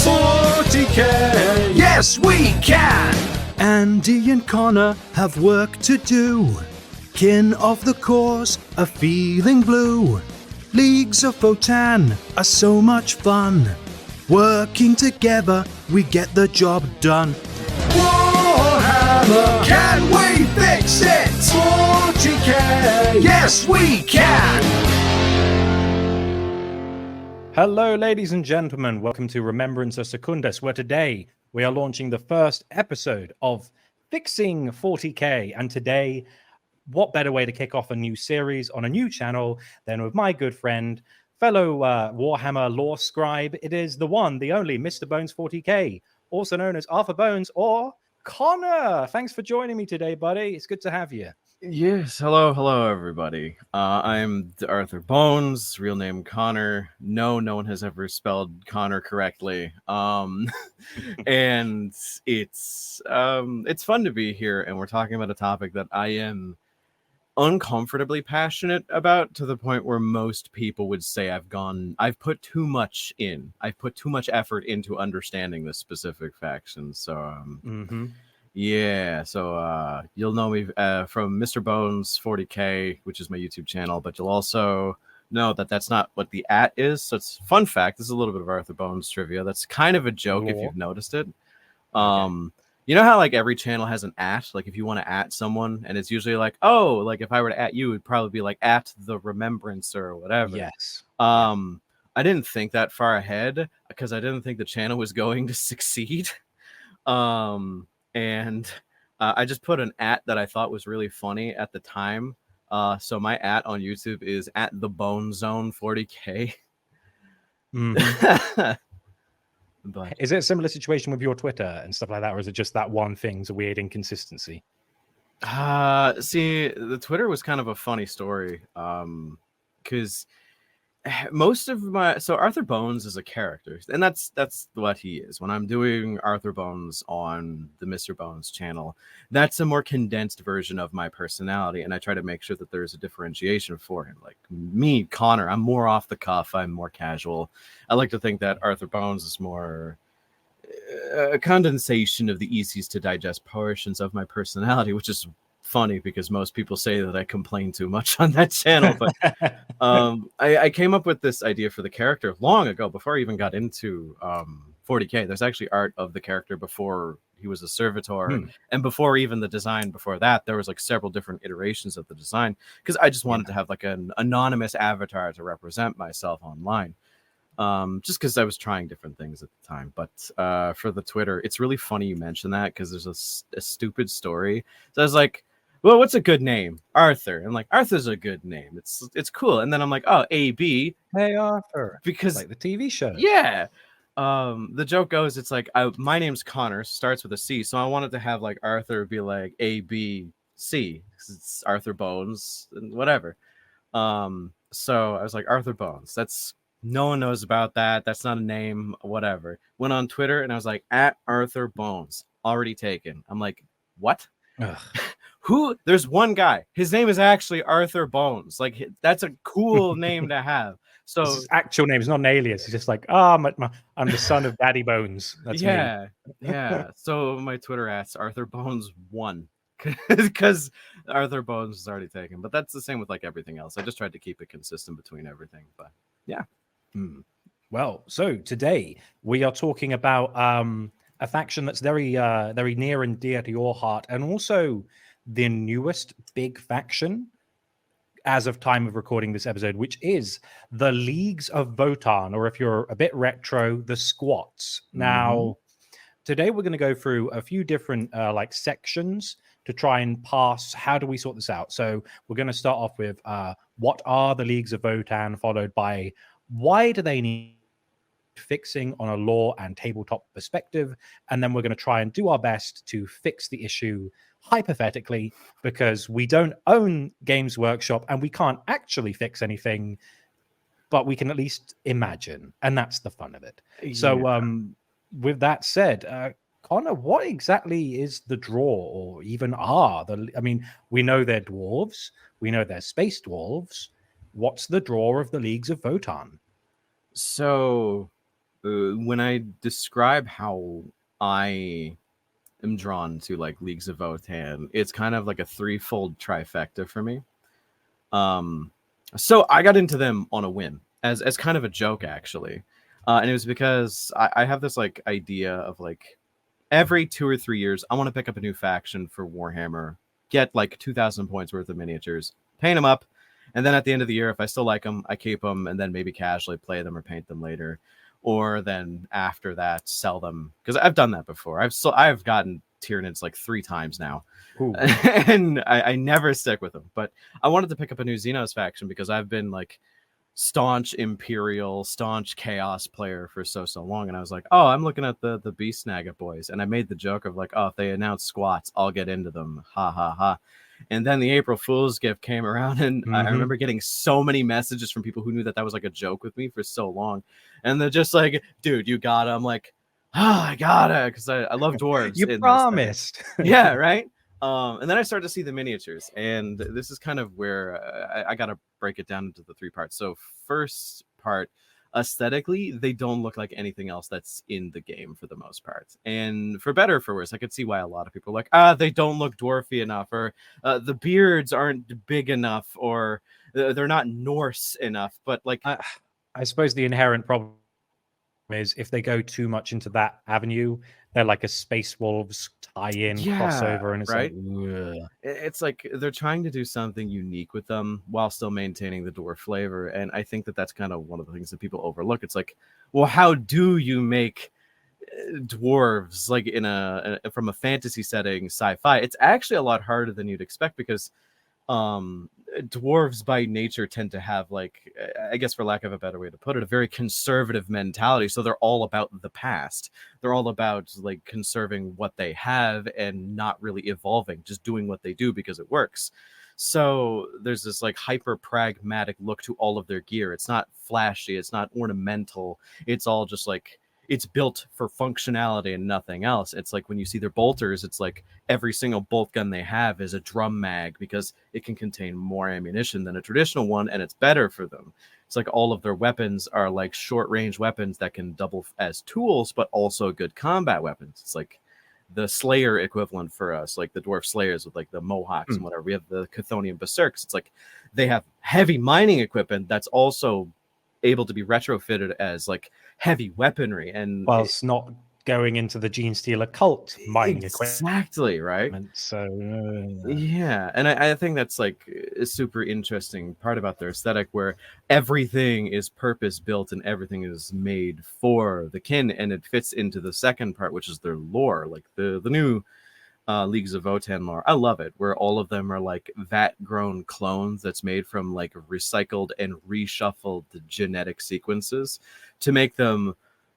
40k, yes we can! Andy and Connor have work to do. Kin of the cause are feeling blue. Leagues of Votann are so much fun. Working together, we get the job done. Warhammer, can we fix it? 40k, yes we can! Hello, ladies and gentlemen. Welcome to Remembrancer Secundus, where today we are launching the first episode of Fixing 40k. And today, what better way to kick off a new series on a new channel than with my good friend, fellow Warhammer lore scribe. It is the one, the only Mr. Bones 40k, also known as Arthur Bones or Connor. Thanks for joining me today, buddy. It's good to have you. Yes, hello everybody. I'm Arthur Bones, real name Connor. No one has ever spelled Connor correctly. And it's fun to be here, and we're talking about a topic that I am uncomfortably passionate about, to the point where most people would say I've put too much in. I've put too much effort into understanding this specific faction. So yeah, so you'll know me from Mr. Bones 40k, which is my YouTube channel, but you'll also know that that's not what the @ is. So it's fun fact. This is a little bit of Arthur Bones trivia. That's kind of a joke if you've noticed it. Okay. You know how like every channel has an @ like if you want to @ someone, and it's usually like, oh, like if I were to @ you, it would probably be like @ the Remembrancer or whatever. Yes. I didn't think that far ahead because I didn't think the channel was going to succeed. And I just put an @ that I thought was really funny at the time. So my @ on YouTube is @thebonezone40k. But is it a similar situation with your Twitter and stuff like that, or is it just that one thing's a weird inconsistency? See, the Twitter was kind of a funny story. Because most of so Arthur Bones is a character, and that's what he is. When I'm doing Arthur Bones on the Mr. Bones channel, that's a more condensed version of my personality, and I try to make sure that there's a differentiation for him. Like me, Connor, I'm more off the cuff, I'm more casual. I like to think that Arthur Bones is more a condensation of the easiest to digest portions of my personality, which is funny because most people say that I complain too much on that channel. But I came up with this idea for the character long ago, before I even got into 40k. There's actually art of the character before he was a servitor, and before even the design before that, there was like several different iterations of the design, because I just wanted to have like an anonymous avatar to represent myself online. Just because I was trying different things at the time. But for the Twitter, it's really funny you mentioned that, because there's a stupid story. So I was like, well, what's a good name? Arthur. And like, Arthur's a good name. It's cool. And then I'm like, oh, AB. Hey, Arthur. Because like the TV show. Yeah. The joke goes, it's like, my name's Connor, starts with a C. So I wanted to have like Arthur be like ABC, because it's Arthur Bones and whatever. So I was like, Arthur Bones. No one knows about that. That's not a name, whatever. Went on Twitter and I was like, @Arthur Bones, already taken. I'm like, what? Who? There's one guy. His name is actually Arthur Bones. Like, that's a cool name to have. So his actual name is not an alias. He's just like, I'm the son of Daddy Bones. That's yeah, me. Yeah. So my Twitter @ Arthur Bones 1, because Arthur Bones is already taken. But that's the same with like everything else. I just tried to keep it consistent between everything. But yeah. Well, so today we are talking about a faction that's very very near and dear to your heart, and also the newest big faction as of time of recording this episode, which is the Leagues of Votann, or if you're a bit retro, the Squats. Now, today we're going to go through a few different like sections to try and pass how do we sort this out. So we're going to start off with what are the Leagues of Votann, followed by why do they need fixing on a lore and tabletop perspective, and then we're going to try and do our best to fix the issue hypothetically, because we don't own Games Workshop and we can't actually fix anything, but we can at least imagine, and that's the fun of it. So with that said, Connor, what exactly is the draw, or even I mean, we know they're dwarves, we know they're space dwarves. What's the draw of the Leagues of Votann? So when I describe how I am drawn to like Leagues of Votann, it's kind of like a threefold trifecta for me. So I got into them on a whim as kind of a joke, actually. And it was because I have this like idea of like every 2 or 3 years, I want to pick up a new faction for Warhammer, get like 2,000 points worth of miniatures, paint them up. And then at the end of the year, if I still like them, I keep them and then maybe casually play them or paint them later. Or then after that, sell them. Because I've done that before. I've gotten Tyranids like 3 times now. Ooh. And I never stick with them. But I wanted to pick up a new Xenos faction because I've been like staunch Imperial, staunch Chaos player for so long. And I was like, oh, I'm looking at the Beast Naga boys. And I made the joke of like, oh, if they announce squats, I'll get into them. Ha ha ha. And then the April Fool's gift came around, and I remember getting so many messages from people who knew that was like a joke with me for so long. And they're just like, dude, you gotta. I'm like, I gotta, because I love dwarves. You promised. Yeah, right? And then I started to see the miniatures, and this is kind of where I gotta break it down into the 3 parts. So first part, aesthetically, they don't look like anything else that's in the game for the most part. And for better or for worse, I could see why a lot of people are like, they don't look dwarfy enough, or the beards aren't big enough, or they're not Norse enough. But like, I suppose the inherent problem is if they go too much into that avenue, they're like a Space Wolves tie-in crossover, and it's right? like, ugh. It's like they're trying to do something unique with them while still maintaining the dwarf flavor. And I think that's kind of one of the things that people overlook. It's like, well, how do you make dwarves like in from a fantasy setting, sci-fi? It's actually a lot harder than you'd expect, because dwarves by nature tend to have, like, I guess for lack of a better way to put it, a very conservative mentality. So they're all about the past. They're all about like conserving what they have and not really evolving, just doing what they do because it works. So there's this like hyper pragmatic look to all of their gear. It's not flashy, it's not ornamental, it's all just like, it's built for functionality and nothing else. It's like when you see their bolters, it's like every single bolt gun they have is a drum mag, because it can contain more ammunition than a traditional one, and it's better for them. It's like all of their weapons are like short range weapons that can double as tools, but also good combat weapons. It's like the Slayer equivalent for us, like the Dwarf Slayers with like the Mohawks and whatever. We have the Chthonian Berserks. It's like they have heavy mining equipment that's also able to be retrofitted as like heavy weaponry, and whilst not going into the Gene Stealer cult mining equipment. Exactly, right? So yeah, and I think that's like a super interesting part about their aesthetic, where everything is purpose built and everything is made for the kin, and it fits into the second part, which is their lore, like the new Leagues of Votann lore. I love it, where all of them are like vat-grown clones that's made from like recycled and reshuffled genetic sequences to make them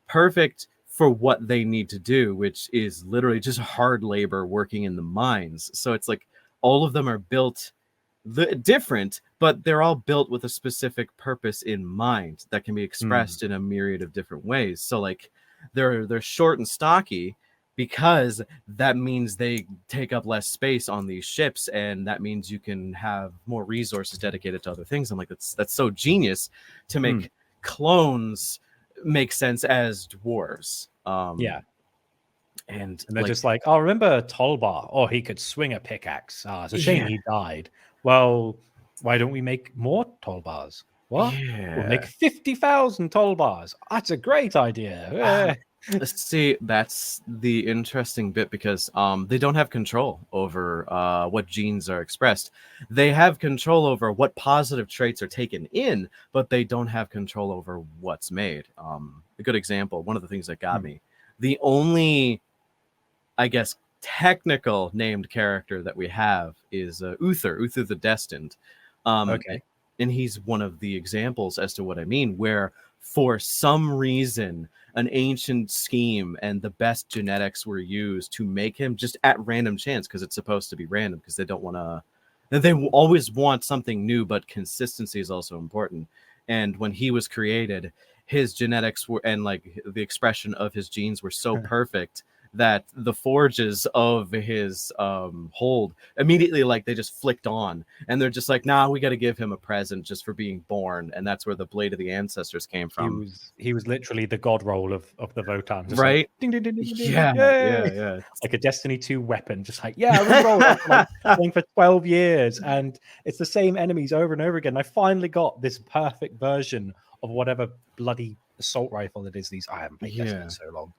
perfect for what they need to do, which is literally just hard labor working in the mines. So it's like all of them are built different, but they're all built with a specific purpose in mind that can be expressed in a myriad of different ways. So like they're short and stocky, because that means they take up less space on these ships, and that means you can have more resources dedicated to other things. I'm like, that's so genius to make clones make sense as dwarves. yeah. And they're like, just like, oh, remember Tolbar? Oh, he could swing a pickaxe. It's a shame he died. Well, why don't we make more Tolbars? What? Yeah. We'll make 50,000 Tolbars. That's a great idea. See, that's the interesting bit, because they don't have control over what genes are expressed. They have control over what positive traits are taken in, but they don't have control over what's made. A good example, one of the things that got me, the only, I guess, technical named character that we have is Uther the Destined. Okay. And he's one of the examples as to what I mean, where for some reason an ancient scheme and the best genetics were used to make him just at random chance, because it's supposed to be random, because they don't want to, they always want something new, but consistency is also important. And when he was created, his genetics were, and like the expression of his genes were so perfect that the forges of his hold immediately, like, they just flicked on, and they're just like, nah, we got to give him a present just for being born, and that's where the blade of the ancestors came from. He was literally the god roll of the Votann, just Right? like, ding, ding, ding, ding, ding, Yeah, yay! yeah. Like a Destiny 2 weapon, just like, yeah, I rolled after like playing for 12 years, and it's the same enemies over and over again. I finally got this perfect version of whatever bloody assault rifle it is. I haven't played Destiny in so long,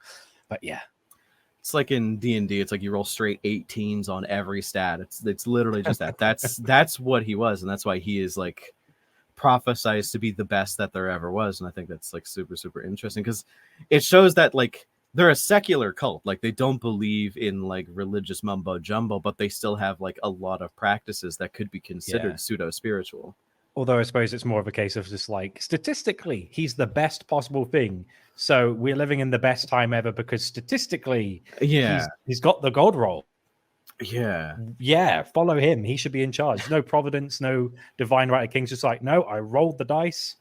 but yeah. It's like in D&D, it's like you roll straight 18s on every stat. It's literally just that. That's what he was, and that's why he is like prophesized to be the best that there ever was. And I think that's like super, super interesting, because it shows that like they're a secular cult. Like, they don't believe in like religious mumbo jumbo, but they still have like a lot of practices that could be considered pseudo spiritual. Although I suppose it's more of a case of just like, statistically, he's the best possible thing. So we're living in the best time ever because statistically, he's got the gold roll. Yeah, follow him. He should be in charge. No providence, no divine right of kings. Just like, no, I rolled the dice.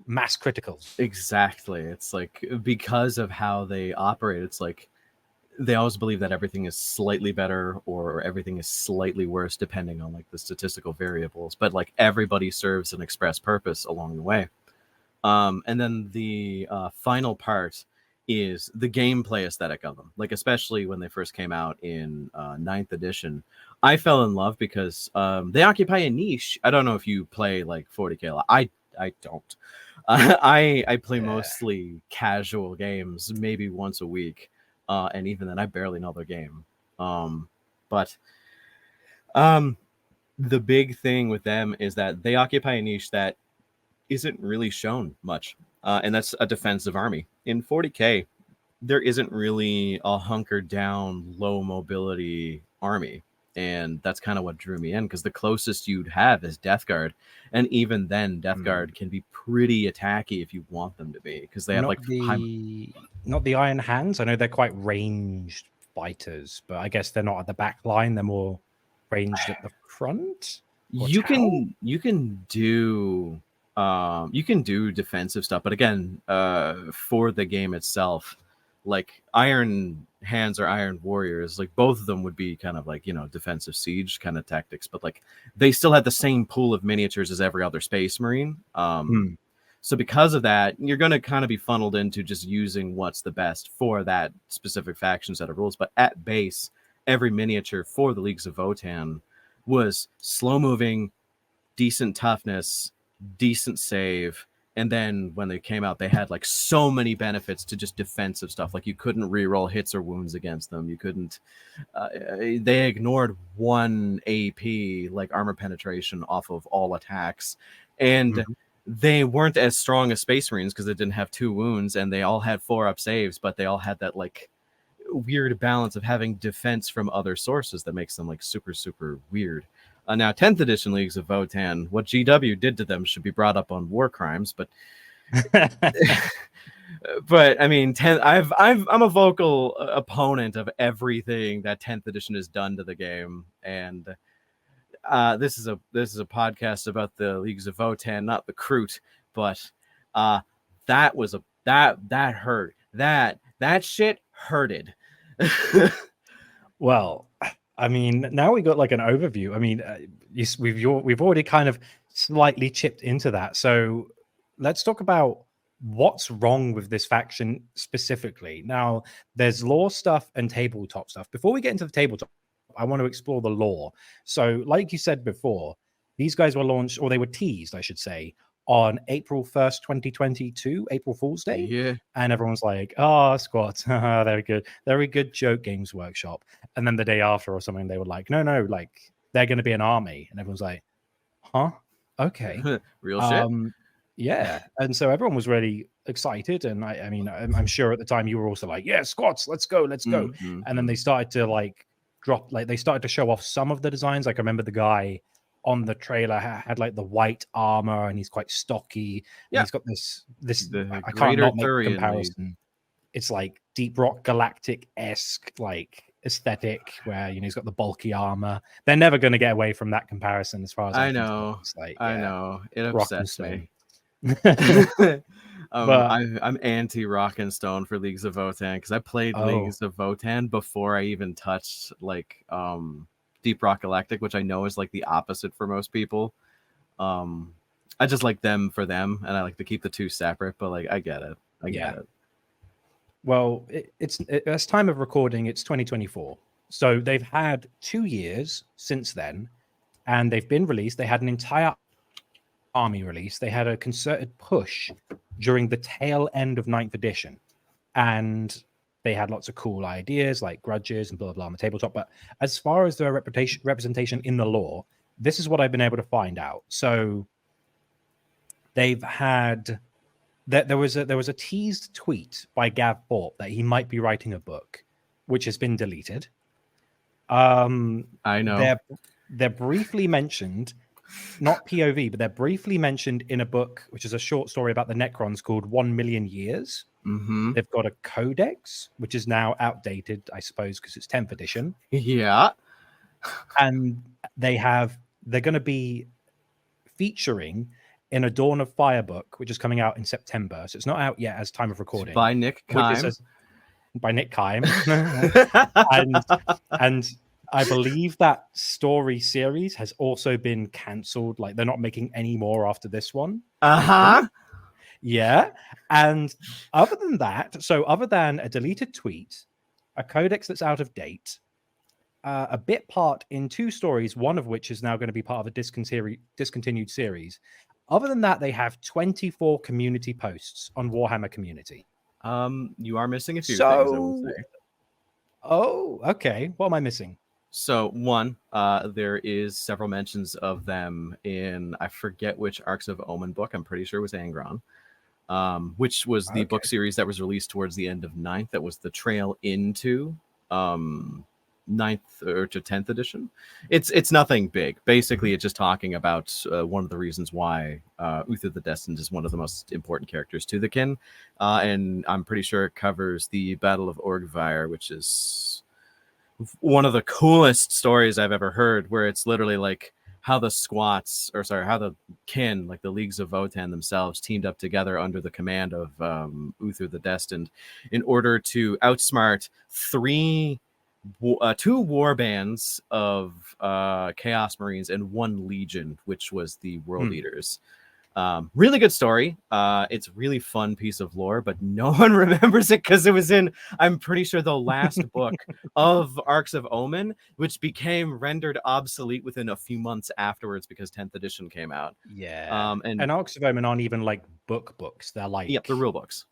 Mass criticals. Exactly. It's like, because of how they operate, it's like they always believe that everything is slightly better or everything is slightly worse depending on like the statistical variables, but like everybody serves an express purpose along the way. And then the final part is the gameplay aesthetic of them. Like, especially when they first came out in 9th edition, I fell in love because they occupy a niche. I don't know if you play like 40k. I don't. I play mostly casual games, maybe once a week. And even then, I barely know their game. But the big thing with them is that they occupy a niche that isn't really shown much, and that's a defensive army. In 40k, there isn't really a hunkered down, low mobility army, and that's kind of what drew me in, because the closest you'd have is Death Guard, and even then, Death Guard can be pretty attacky if you want them to be, because they have not the Iron Hands. I know they're quite ranged fighters, but I guess they're not at the back line. They're more ranged at the front. You can do defensive stuff, but again, for the game itself, like Iron Hands or Iron Warriors, like both of them would be kind of like, defensive siege kind of tactics, but like they still had the same pool of miniatures as every other Space Marine. So because of that, you're going to kind of be funneled into just using what's the best for that specific faction set of rules. But at base, every miniature for the Leagues of Votann was slow moving, decent toughness, decent save, and then when they came out, they had like so many benefits to just defensive stuff. Like, you couldn't reroll hits or wounds against them. You couldn't they ignored 1 AP, like armor penetration, off of all attacks, and they weren't as strong as Space Marines because they didn't have 2 wounds, and they all had 4-up saves, but they all had that like weird balance of having defense from other sources that makes them like super, super weird. Now, 10th edition Leagues of Votann, what GW did to them should be brought up on war crimes, but but I mean, I'm a vocal opponent of everything that 10th edition has done to the game, and this is a podcast about the Leagues of Votann, not the Kroot, but that hurt. That shit hurted. Well, I mean, now we got like an overview. I mean, we've already kind of slightly chipped into that. So let's talk about what's wrong with this faction specifically. Now, there's lore stuff and tabletop stuff. Before we get into the tabletop, I want to explore the lore. So, like you said before, these guys were launched, or they were teased, I should say, on April 1st, 2022, April Fool's Day. Yeah. And everyone's like, oh, squats, they're good. They're a good joke, Games Workshop. And then the day after or something, they were like, no, like, they're going to be an army. And everyone's like, huh? Okay. Real shit? Yeah. And so everyone was really excited. And I mean, I'm sure at the time you were also like, yeah, squats, let's go. Mm-hmm. And then they started to like drop, like they started to show off some of the designs. Like I remember the guy on the trailer had like the white armor, and he's quite stocky. Yeah, he's got this. I can't not make a comparison. It's like Deep Rock Galactic-esque like aesthetic, where he's got the bulky armor. They're never going to get away from that comparison, as far as I know. Like, I know it upsets me. But I'm anti Rock and Stone for Leagues of Votann because I played Oh. Leagues of Votann before I even touched like Deep Rock Galactic, which I know is like the opposite for most people. I just like them for them, and I like to keep the two separate. But like, I get it. I get it. Well, it's time of recording. It's 2024, so they've had 2 years since then, and they've been released. They had an entire army release. They had a concerted push during the tail end of 9th edition, and they had lots of cool ideas like grudges and blah blah on the tabletop. But as far as their representation in the lore, this is what I've been able to find out. So they've had there was a teased tweet by Gav Thorpe that he might be writing a book, which has been deleted. I know they're briefly mentioned, not POV, but they're briefly mentioned in a book, which is a short story about the Necrons called 1 Million Years. Mm-hmm. They've got a codex, which is now outdated, I suppose, because it's 10th edition. Yeah. And they're going to be featuring in a Dawn of Fire book, which is coming out in September. So it's not out yet as time of recording. It's by Nick Kime. By Nick Kime. and I believe that story series has also been cancelled. Like, they're not making any more after this one. Yeah. And other than that, so other than a deleted tweet, a codex that's out of date, a bit part in 2 stories, one of which is now going to be part of a discontinued series. Other than that, they have 24 community posts on Warhammer Community. You are missing a few things, I will say. Oh, okay. What am I missing? So one, there is several mentions of them in, I forget which Arcs of Omen book. I'm pretty sure it was Angron, which was the book series that was released towards the end of 9th. That was the trail into 9th or to 10th edition. It's nothing big. Basically, it's just talking about one of the reasons why Uther the Destined is one of the most important characters to the kin. And I'm pretty sure it covers the Battle of Orgvire, which is one of the coolest stories I've ever heard, where it's literally like how the how the kin, like the Leagues of Votann themselves, teamed up together under the command of Uther the Destined in order to outsmart 2 war bands of Chaos Marines and 1 Legion, which was the World Eaters. Really good story. It's a really fun piece of lore, but no one remembers it because it was in, I'm pretty sure, the last book of Arcs of Omen, which became rendered obsolete within a few months afterwards because 10th edition came out. Yeah. And Arcs of Omen aren't even like books. They're like... Yep, the rule books.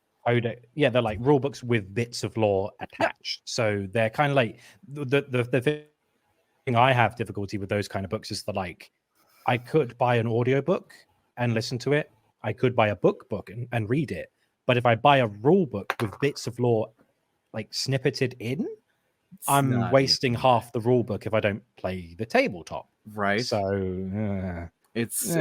Yeah, they're like rule books with bits of lore attached. So they're kind of like the thing I have difficulty with those kind of books is that, like, I could buy an audiobook and listen to it. I could buy a book and read it. But if I buy a rule book with bits of lore like snippeted in, I'm wasting half the rule book if I don't play the tabletop. Right. So it's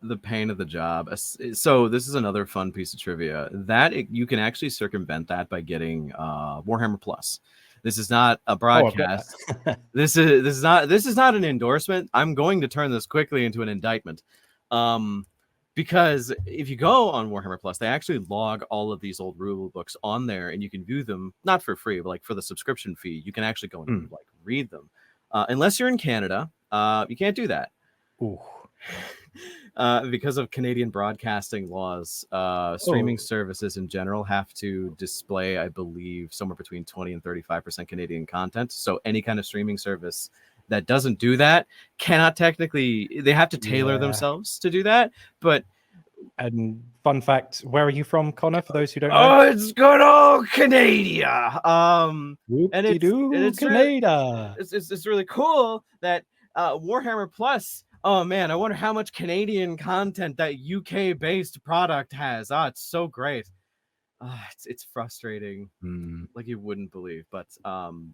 the pain of the job. So this is another fun piece of trivia that you can actually circumvent that by getting Warhammer Plus. This is not a broadcast. This is not an endorsement. I'm going to turn this quickly into an indictment. Because if you go on Warhammer Plus, they actually log all of these old rule books on there, and you can view them not for free, but like for the subscription fee, you can actually go and like read them. Unless you're in Canada, you can't do that. Ooh. Because of Canadian broadcasting laws, streaming services in general have to display, I believe, somewhere between 20 and 35% Canadian content. So any kind of streaming service that doesn't do that cannot technically, they have to tailor themselves to do that. But and fun fact, where are you from, Connor, for those who don't know? Oh, it's good old Canada. And it's Canada. It's really cool that Warhammer Plus, oh man, I wonder how much Canadian content that UK based product has. It's so great. It's frustrating, like you wouldn't believe. But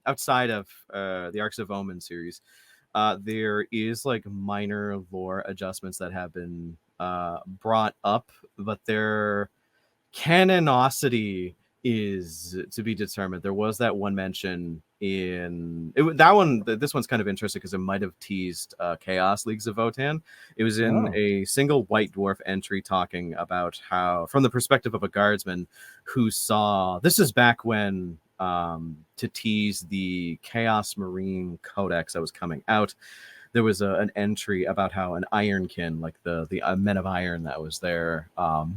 outside of the Arcs of Omen series, there is like minor lore adjustments that have been brought up, but their canonicity is to be determined. There was that one mention This one's kind of interesting because it might have teased Chaos Leagues of Votann. It was in a single White Dwarf entry talking about how, from the perspective of a guardsman who saw, this is back when, to tease the Chaos Marine Codex that was coming out, there was an entry about how an Ironkin, like the men of iron that was there,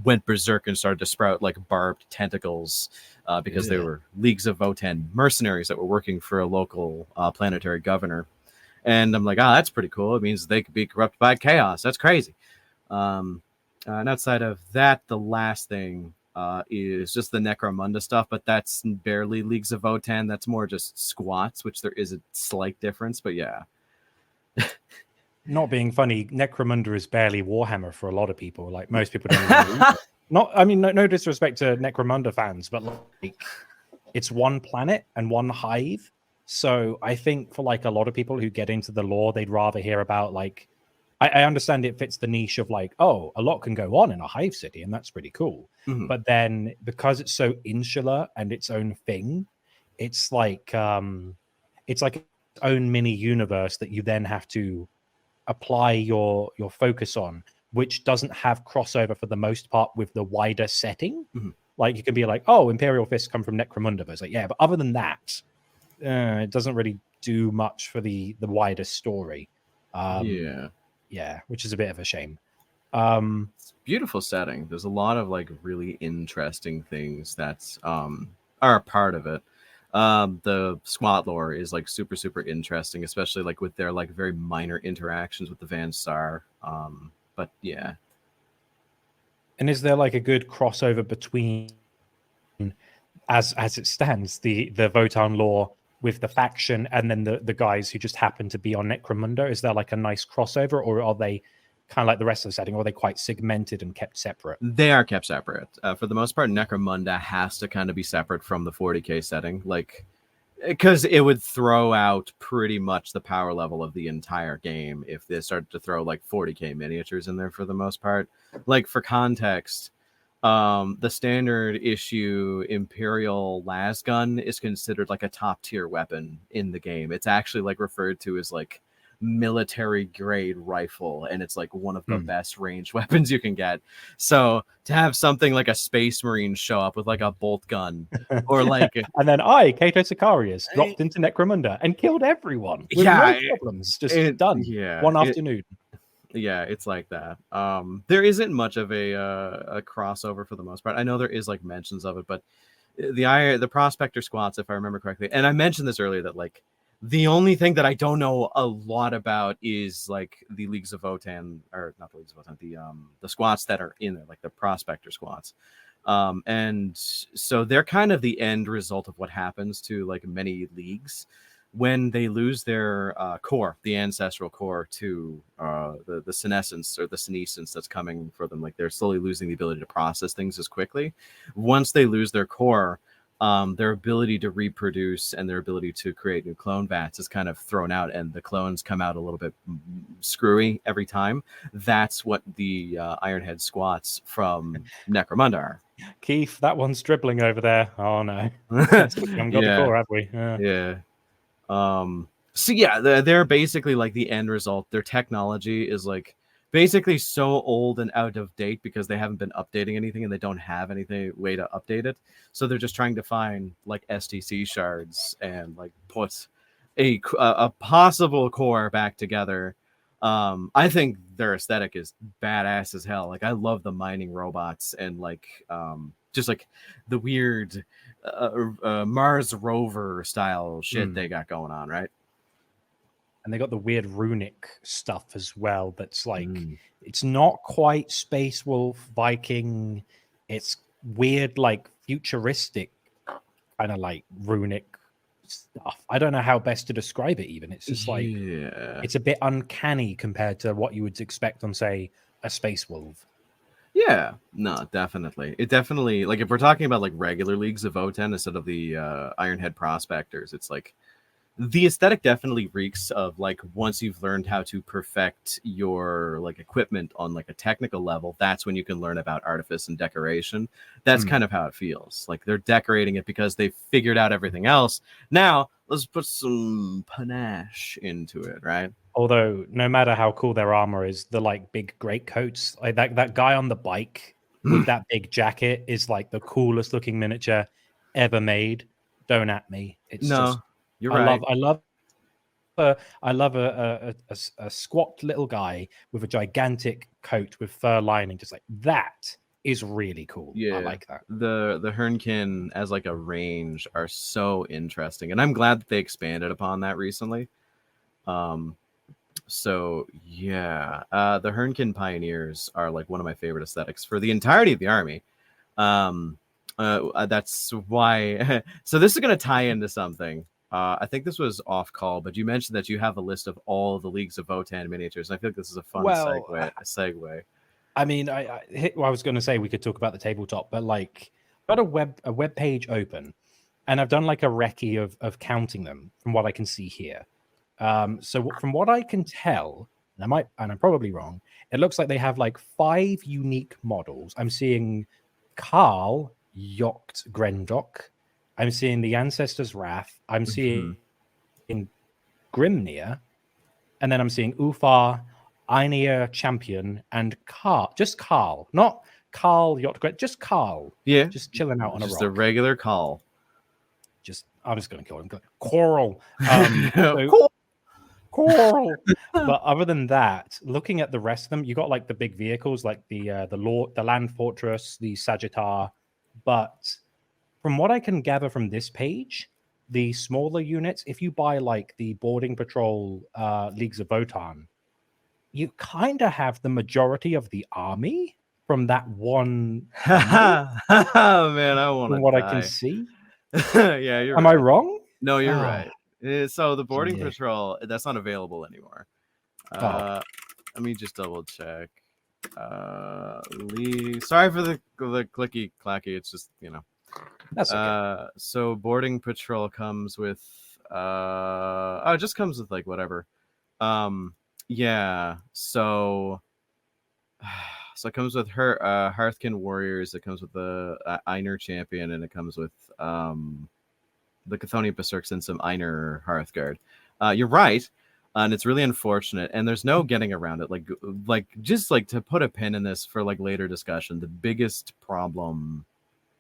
went berserk and started to sprout like barbed tentacles because they were Leagues of Votann mercenaries that were working for a local planetary governor. And I'm like, that's pretty cool. It means they could be corrupted by chaos. That's crazy. And outside of that, the last thing is just the Necromunda stuff, but that's barely Leagues of Votann. That's more just squats, which there is a slight difference, but yeah. Not being funny, Necromunda is barely Warhammer for a lot of people. Like most people don't even read it. Not, I mean, no disrespect to Necromunda fans, but like it's one planet and one hive. So I think for like a lot of people who get into the lore, they'd rather hear about like, I understand it fits the niche of like, oh, a lot can go on in a hive city, and that's pretty cool. Mm-hmm. But then because it's so insular and its own thing, it's like its own mini universe that you then have to apply your focus on, which doesn't have crossover for the most part with the wider setting. Mm-hmm. Like you can be like, oh, Imperial Fists come from Necromunda, but it's like, yeah, but other than that, it doesn't really do much for the wider story. Yeah, which is a bit of a shame. It's a beautiful setting. There's a lot of like really interesting things that are a part of it. The squat lore is like super interesting, especially like with their like very minor interactions with the Van Star. But yeah. And is there like a good crossover between, as it stands, the Votann lore with the faction and then the guys who just happen to be on Necromunda? Is there like a nice crossover, or are they kind of like the rest of the setting, or are they quite segmented and kept separate? They are kept separate. For the most part, Necromunda has to kind of be separate from the 40k setting, like, because it would throw out pretty much the power level of the entire game if they started to throw like 40k miniatures in there for the most part. Like, for context, the standard issue Imperial Lasgun is considered like a top tier weapon in the game. It's actually like referred to as like military grade rifle, and it's like one of the best ranged weapons you can get. So to have something like a Space Marine show up with like a bolt gun, or like and then Kato Sicarius dropped into Necromunda and killed everyone with no problems, just done one afternoon. Yeah, it's like that. There isn't much of a crossover for the most part. I know there is like mentions of it, but the Prospector squats, if I remember correctly, and I mentioned this earlier, that like the only thing that I don't know a lot about is like the Leagues of Votann, or not the Leagues of Votann, the squats that are in there, like the Prospector squats. And so they're kind of the end result of what happens to like many leagues when they lose their core, the ancestral core, to the senescence or the senescence that's coming for them. Like they're slowly losing the ability to process things as quickly. Once they lose their core, their ability to reproduce and their ability to create new clone vats is kind of thrown out, and the clones come out a little bit screwy every time. That's what the Ironhead squats from Necromunda are. Keith, that one's dribbling over there. Oh no, we haven't got the core, have we? Yeah. So yeah, they're basically like the end result. Their technology is like basically so old and out of date because they haven't been updating anything, and they don't have anything way to update it. So they're just trying to find like STC shards and like put a possible core back together. I think their aesthetic is badass as hell. Like I love the mining robots and like just like the weird Mars rover style shit they got going on, right? And they got the weird runic stuff as well. That's like it's not quite Space Wolf Viking. It's weird, like futuristic, kind of like runic stuff. I don't know how best to describe it. Even it's just like it's a bit uncanny compared to what you would expect on, say, a Space Wolf. Yeah, no, definitely. It definitely, like, if we're talking about like regular Leagues of Votann instead of the Ironhead Prospectors, it's like the aesthetic definitely reeks of like once you've learned how to perfect your like equipment on like a technical level, that's when you can learn about artifice and decoration. That's kind of how it feels. Like they're decorating it because they figured out everything else. Now let's put some panache into it, right? Although, no matter how cool their armor is, the like big greatcoats, like that guy on the bike with that big jacket is like the coolest looking miniature ever made. Don't at me. It's No, just you're right. I love a squat little guy with a gigantic coat with fur lining. Just like that is really cool. Yeah, I like that. the Hernkin as like a range are so interesting, and I'm glad that they expanded upon that recently. So yeah, the Hernkin Pioneers are like one of my favorite aesthetics for the entirety of the army. That's why. So this is going to tie into something. I think this was off call, but you mentioned that you have a list of all the Leagues of Votann miniatures. I feel like this is a fun segue. I mean, I was going to say we could talk about the tabletop, but like, got a web page open, and I've done like a recce of counting them from what I can see here. So from what I can tell, and I'm probably wrong, it looks like they have like 5 unique models. I'm seeing Karl Yokt Grendok. I'm seeing the Ancestor's Wrath. I'm seeing Grimnir, and then I'm seeing Ufar, Einir Champion, and Karl. Just Karl, not Karl Yokt, just Karl. Yeah, just chilling out on a rock. Just a regular Karl. I'm just going to call him Coral. Coral. But other than that, looking at the rest of them, you got like the big vehicles, like the Land Fortress, the Sagittar. But from what I can gather from this page, the smaller units, if you buy like the Boarding Patrol Leagues of Votann, you kind of have the majority of the army from that one. Oh man, I want to. From what I can see. Yeah, you're. Am right. I wrong? No, you're right. So the Boarding Patrol, that's not available anymore. Let me just double check. Sorry for the clicky clacky. It's just, you know. That's okay. So Boarding Patrol comes with it just comes with like whatever. Yeah. So it comes with her Hearthkin Warriors, it comes with the Einir Champion, and it comes with the Chthonian Berserks and some Einir Hearthguard. You're right. And it's really unfortunate, and there's no getting around it. Like just like to put a pin in this for like later discussion, the biggest problem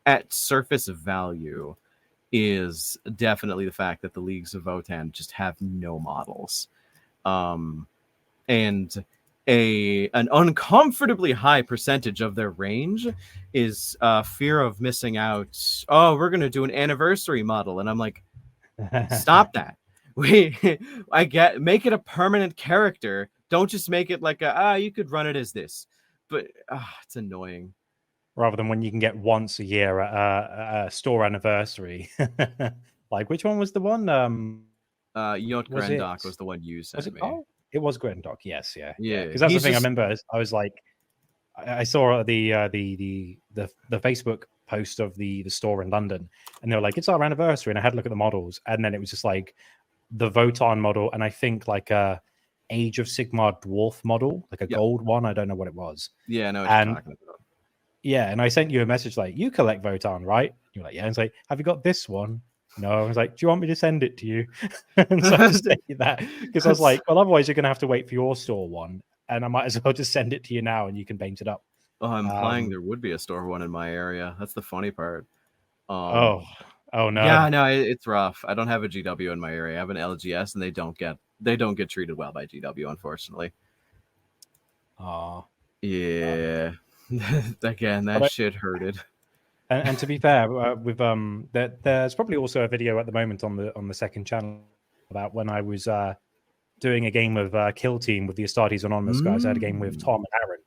at surface value is definitely the fact that the Leagues of Votann just have no models, and an uncomfortably high percentage of their range is fear of missing out. Oh, we're gonna do an anniversary model, and I'm like, stop that. Make it a permanent character. Don't just make it like you could run it as this. But it's annoying. Rather than when you can get once a year at a store anniversary. Like, which one was the one? Yot Grendok was the one you sent me. Oh, it was Grendok, yes, yeah. Yeah. Because that's the thing I remember. I was like, I saw the Facebook post of the store in London, and they were like, it's our anniversary, and I had to look at the models, and then it was just like the Votann model, and I think like a Age of Sigmar dwarf model, like a gold one. I don't know what it was. Yeah, I know what you're talking about. Yeah, and I sent you a message like, you collect Votann, right? You're like, yeah. And it's like, have you got this one? No. I was like, do you want me to send it to you? And so I sent you that because I was like, well, otherwise you're gonna have to wait for your store one, and I might as well just send it to you now, and you can paint it up. Oh, I'm implying there would be a store one in my area. That's the funny part. Oh no. Yeah, no, it's rough. I don't have a GW in my area. I have an LGS, and they don't get treated well by GW, unfortunately. Oh yeah. Again, that shit hurted. And to be fair, with there's probably also a video at the moment on the second channel about when I was doing a game of Kill Team with the Astartes Anonymous guys. I had a game with Tom and Aaron,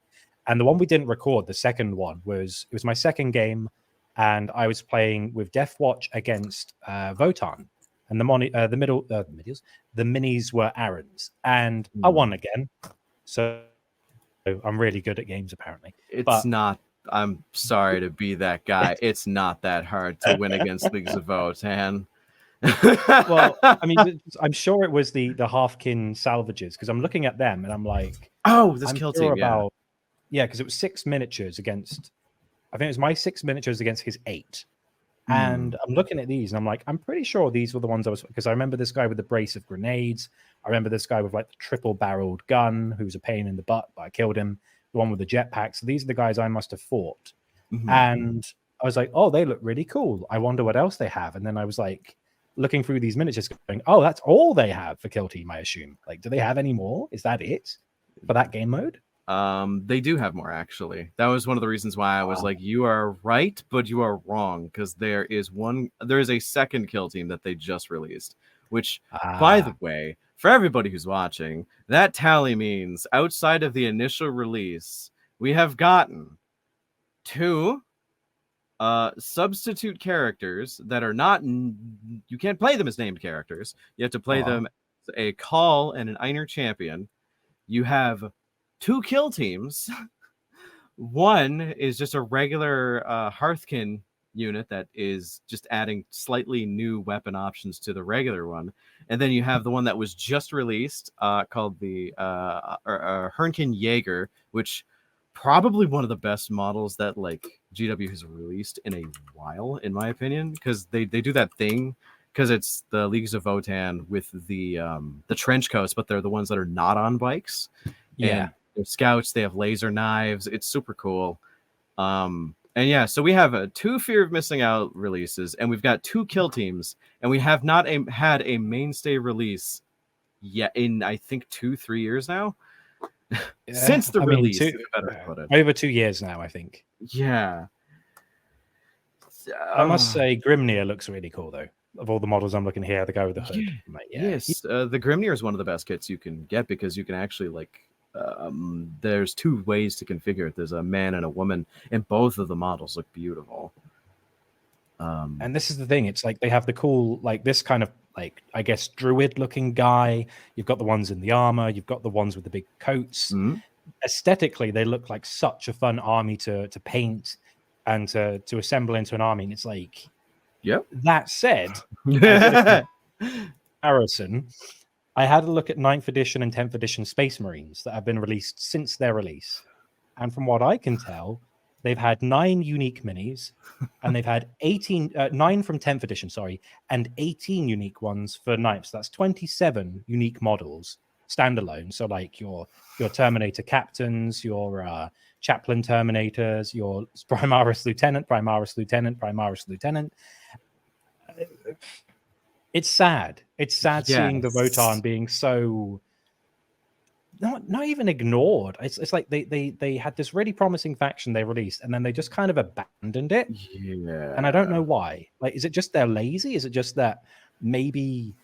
and the one we didn't record, the second one, was my second game, and I was playing with Death Watch against Votann, and the minis were Aaron's, and I won again. So I'm really good at games, apparently. I'm sorry to be that guy. It's not that hard to win against Leagues of Votann. Well, I mean, I'm sure it was the Halfkin salvages, because I'm looking at them and I'm like, this Kill Team, yeah, because it was 6 miniatures against, I think it was my 6 miniatures against his 8. And I'm looking at these and I'm like, I'm pretty sure these were the ones I was, because I remember this guy with the brace of grenades. I remember this guy with like the triple barreled gun who was a pain in the butt, but I killed him. The one with the jetpack. So these are the guys I must have fought. And I was like, oh, they look really cool. I wonder what else they have. And then I was like looking through these miniatures going, oh, that's all they have for Kill Team, I assume. Like, do they have any more? Is that it for that game mode? They do have more, actually. That was one of the reasons why I was like, you are right, but you are wrong, because there is a second Kill Team that they just released, which, by the way, for everybody who's watching, that tally means outside of the initial release, we have gotten 2 substitute characters that are not, you can't play them as named characters. You have to play them as a Call and an Einer champion. You have 2 kill teams. One is just a regular Hearthkin unit that is just adding slightly new weapon options to the regular one. And then you have the one that was just released called the Hernkin Jaeger, which probably one of the best models that like GW has released in a while, in my opinion, because they do that thing, because it's the Leagues of Votann with the trench coats, but they're the ones that are not on bikes. Yeah. And they're scouts, they have laser knives. It's super cool. And yeah, so we have 2 Fear of Missing Out releases, and we've got 2 kill teams, and we have not had a mainstay release yet in, I think, 2-3 years now. Since the release, over 2 years now, I think. Yeah. I must say, Grimnir looks really cool, though. Of all the models I'm looking here, the guy with the hood. Like, yes, the Grimnir is one of the best kits you can get, because you can actually like there's 2 ways to configure it. There's a man and a woman, and both of the models look beautiful. And this is the thing, it's like they have the cool, like this kind of like, I guess, druid looking guy. You've got the ones in the armor, you've got the ones with the big coats. Aesthetically, they look like such a fun army to paint and to assemble into an army. And it's like, yep. That said, comparison, I had a look at 9th edition and 10th edition Space Marines that have been released since their release. And from what I can tell, they've had 9 unique minis, and they've had 9 from 10th edition, and 18 unique ones for 9th. So that's 27 unique models standalone. So like your Terminator captains, your Chaplain Terminators, your Primaris Lieutenant. It's sad. It's sad seeing the Votann being so not even ignored. It's like they had this really promising faction they released, and then they just kind of abandoned it. Yeah. And I don't know why. Like, is it just they're lazy? Is it just that maybe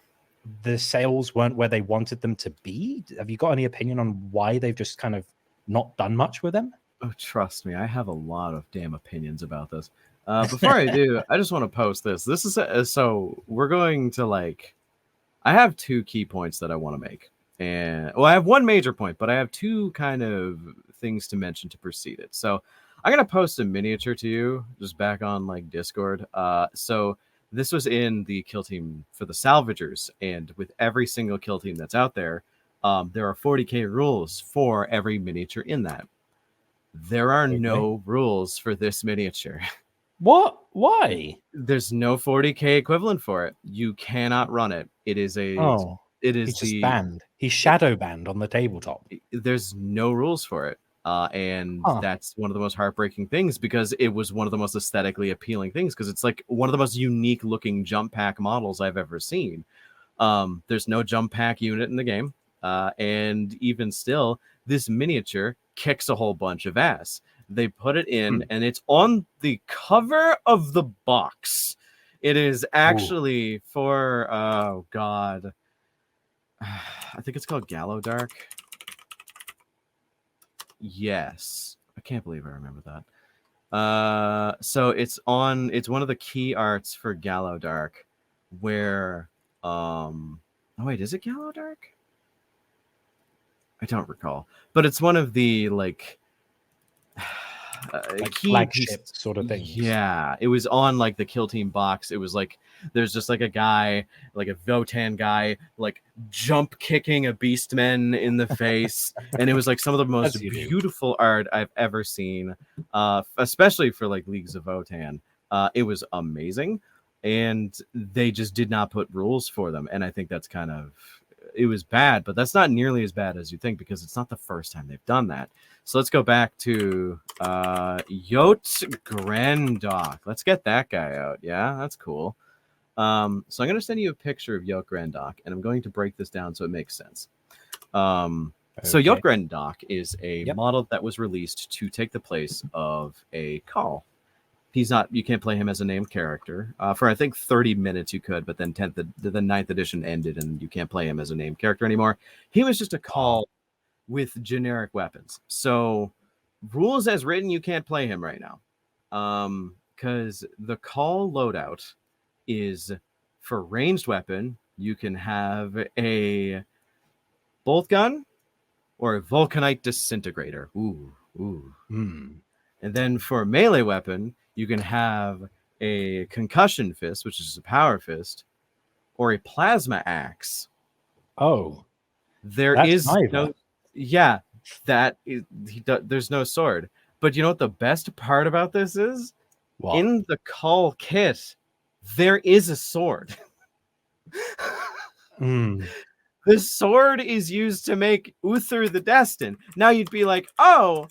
the sales weren't where they wanted them to be? Have you got any opinion on why they've just kind of not done much with them? Oh, trust me, I have a lot of damn opinions about this. Before I do, I just want to post this. This is so we're going to like. I have 2 key points that I want to make, and well, I have 1 major point, but I have 2 kind of things to mention to precede it. So I'm gonna post a miniature to you just back on like Discord. So this was in the kill team for the Salvagers, and with every single kill team that's out there, there are 40k rules for every miniature in that. There are no rules for this miniature. What? Why? There's no 40k equivalent for it. You cannot run it. It is a. Oh, it is he's just banned. He's shadow banned on the tabletop. There's no rules for it, and that's one of the most heartbreaking things, because it was one of the most aesthetically appealing things, because it's like one of the most unique looking jump pack models I've ever seen. There's no jump pack unit in the game, and even still, this miniature kicks a whole bunch of ass. They put it in, and it's on the cover of the box. It is actually for, oh god, I think it's called Gallow Dark. Yes, I can't believe I remember that. So it's one of the key arts for Gallow Dark, where oh wait, is it Gallow Dark? I don't recall, but it's one of the like flagship sort of things. Yeah, it was on like the kill team box. It was like there's just like a guy, like a Votann guy, like jump kicking a beastman in the face, and it was like some of the most beautiful art I've ever seen, especially for like Leagues of Votann. It was amazing, and they just did not put rules for them. And I think that's kind of, it was bad, but that's not nearly as bad as you think, because it's not the first time they've done that. So let's go back to Yot Grandok. Let's get that guy out. Yeah, that's cool. So I'm going to send you a picture of Yot Grandok, and I'm going to break this down so it makes sense. So Yot Grandok is a model that was released to take the place of a Call. He's not, you can't play him as a named character. For I think 30 minutes you could, but then the 9th edition ended and you can't play him as a named character anymore. He was just a Call with generic weapons. So rules as written, you can't play him right now. Because the Call loadout is for ranged weapon, you can have a bolt gun or a Vulcanite disintegrator. Ooh. And then for melee weapon, you can have a concussion fist, which is a power fist, or a plasma axe. Oh, there's no sword. But you know what the best part about this is? What? In the Call kit, there is a sword. The sword is used to make Uther the Destined. Now you'd be like, oh,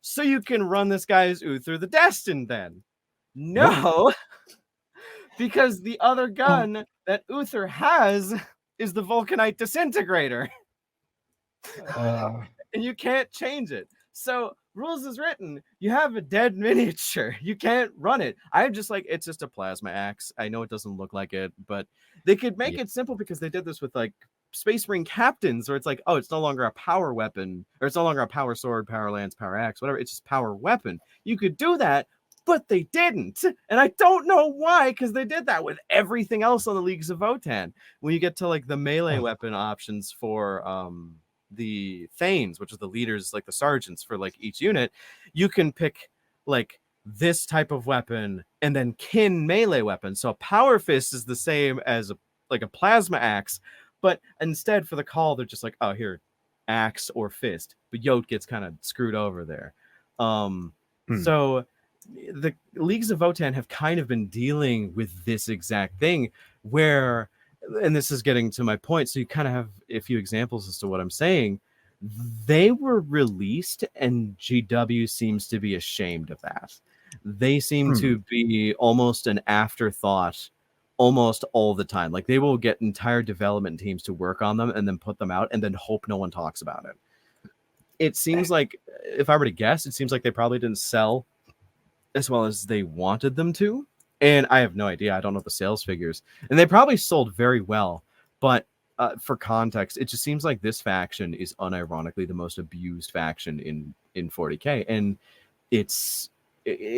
so you can run this guy as Uther the Destined then. No, because the other gun that Uther has is the Vulcanite disintegrator. And you can't change it. So rules is written, you have a dead miniature, you can't run it. I'm just like, it's just a plasma axe. I know it doesn't look like it, but they could make it simple, because they did this with like Space Marine captains, where it's like, oh, it's no longer a power weapon, or it's no longer a power sword, power lance, power axe, whatever. It's just power weapon. You could do that, but they didn't. And I don't know why, because they did that with everything else on the Leagues of Votann. When you get to like the melee weapon options for the Thanes, which is the leaders, like the sergeants for like each unit, you can pick like this type of weapon and then kin melee weapon. So a power fist is the same as like a plasma axe, but instead for the Call, they're just like, oh, here, axe or fist. But Yot gets kind of screwed over there. So the Leagues of Votann have kind of been dealing with this exact thing, where, and this is getting to my point, so you kind of have a few examples as to what I'm saying. They were released, and GW seems to be ashamed of that. They seem to be almost an afterthought almost all the time. Like, they will get entire development teams to work on them and then put them out and then hope no one talks about it. It seems like, if I were to guess, it seems like they probably didn't sell as well as they wanted them to. And I have no idea. I don't know the sales figures. And they probably sold very well. But for context, it just seems like this faction is unironically the most abused faction in 40K. And it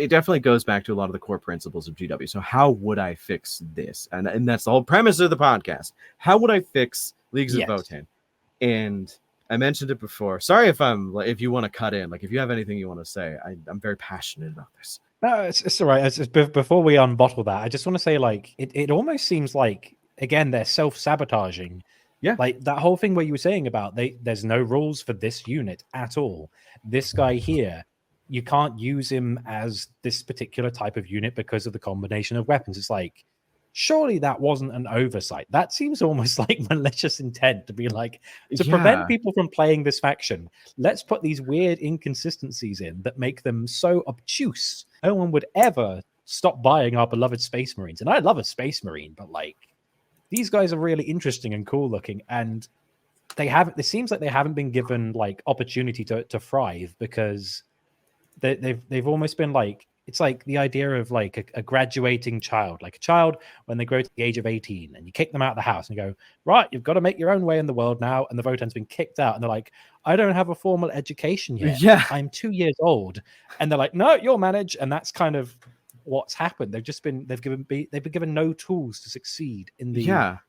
definitely goes back to a lot of the core principles of GW. So how would I fix this? And that's the whole premise of the podcast. How would I fix Leagues of Votann? And I mentioned it before. Sorry if you want to cut in. Like, if you have anything you want to say, I'm very passionate about this. No, it's all right. Before we unbottle that, I just want to say, like, it almost seems like, again, they're self-sabotaging. Yeah. Like that whole thing where you were saying about there's no rules for this unit at all. This guy here, you can't use him as this particular type of unit because of the combination of weapons. It's like, surely that wasn't an oversight. That seems almost like malicious intent to be like, to prevent people from playing this faction, let's put these weird inconsistencies in that make them so obtuse. No one would ever stop buying our beloved Space Marines. And I love a Space Marine, but like, these guys are really interesting and cool looking. And it seems like they haven't been given like opportunity to thrive, because they've almost been like, it's like the idea of like a graduating child, like a child when they grow to the age of 18 and you kick them out of the house and you go, right, you've got to make your own way in the world now. And the Votann's been kicked out and they're like, I don't have a formal education yet. Yeah. I'm 2 years old. And they're like, no, you'll manage. And that's kind of what's happened. They've been given no tools to succeed in the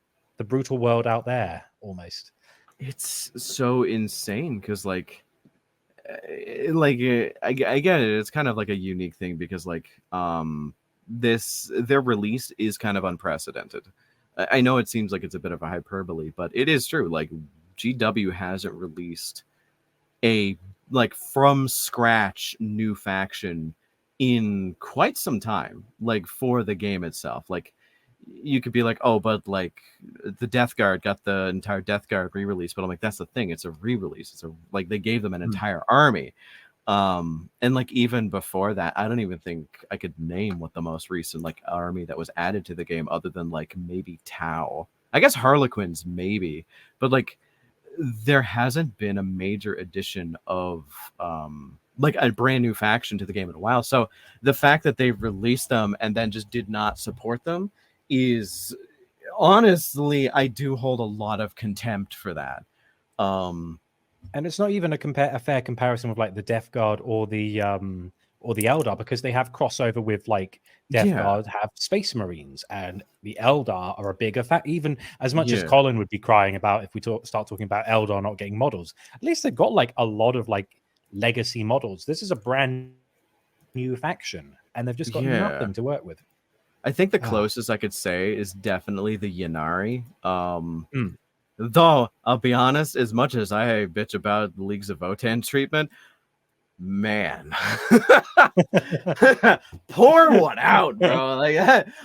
brutal world out there almost. It's so insane because I get it. It's kind of like a unique thing because their release is kind of unprecedented. I know it seems like it's a bit of a hyperbole, but it is true. Like, GW hasn't released a from scratch new faction in quite some time, like for the game itself. Like you could be like, oh, but like the Death Guard got the entire Death Guard re-release, but I'm like, that's the thing, it's a re-release. It's a like they gave them an entire army. And like even before that, I don't even think I could name what the most recent like army that was added to the game other than like maybe Tau. I guess Harlequins maybe, but like there hasn't been a major addition of like a brand new faction to the game in a while. So the fact that they've released them and then just did not support them is honestly, I do hold a lot of contempt for that. And it's not even a fair comparison with like the Death Guard or the Eldar, because they have crossover with like Death Guard have Space Marines, and the Eldar are a bigger fact. Even as much as Colin would be crying about if we start talking about Eldar not getting models, at least they've got like a lot of like legacy models. This is a brand new faction, and they've just got nothing to work with. I think the closest I could say is definitely the Ynnari. Though, I'll be honest, as much as I bitch about the Leagues of Votann treatment, man, pour one out, bro. Like,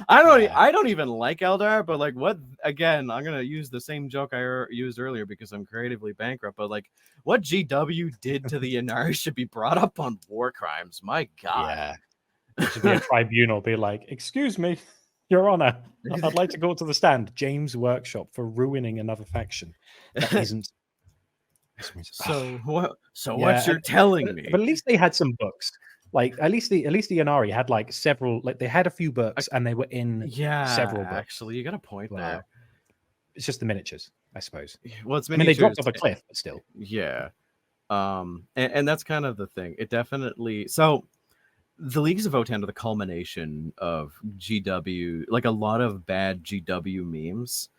I don't even like Eldar, but like, what? Again, I'm gonna use the same joke I used earlier because I'm creatively bankrupt. But like, what GW did to the Ynnari should be brought up on war crimes. My God, yeah, it should be a tribunal. Be like, excuse me, Your Honor, I'd like to go to the stand. James Workshop for ruining another faction that isn't. So what? So what you're telling me? But at least they had some books. Like at least the Ynnari had like several. Like they had a few books, and they were in several books. Actually, you got a point there. It's just the miniatures, I suppose. Well, it's miniatures. I mean, they dropped off a cliff, but still. Yeah. And that's kind of the thing. It definitely so. The Leagues of Votann are the culmination of GW, like a lot of bad GW memes.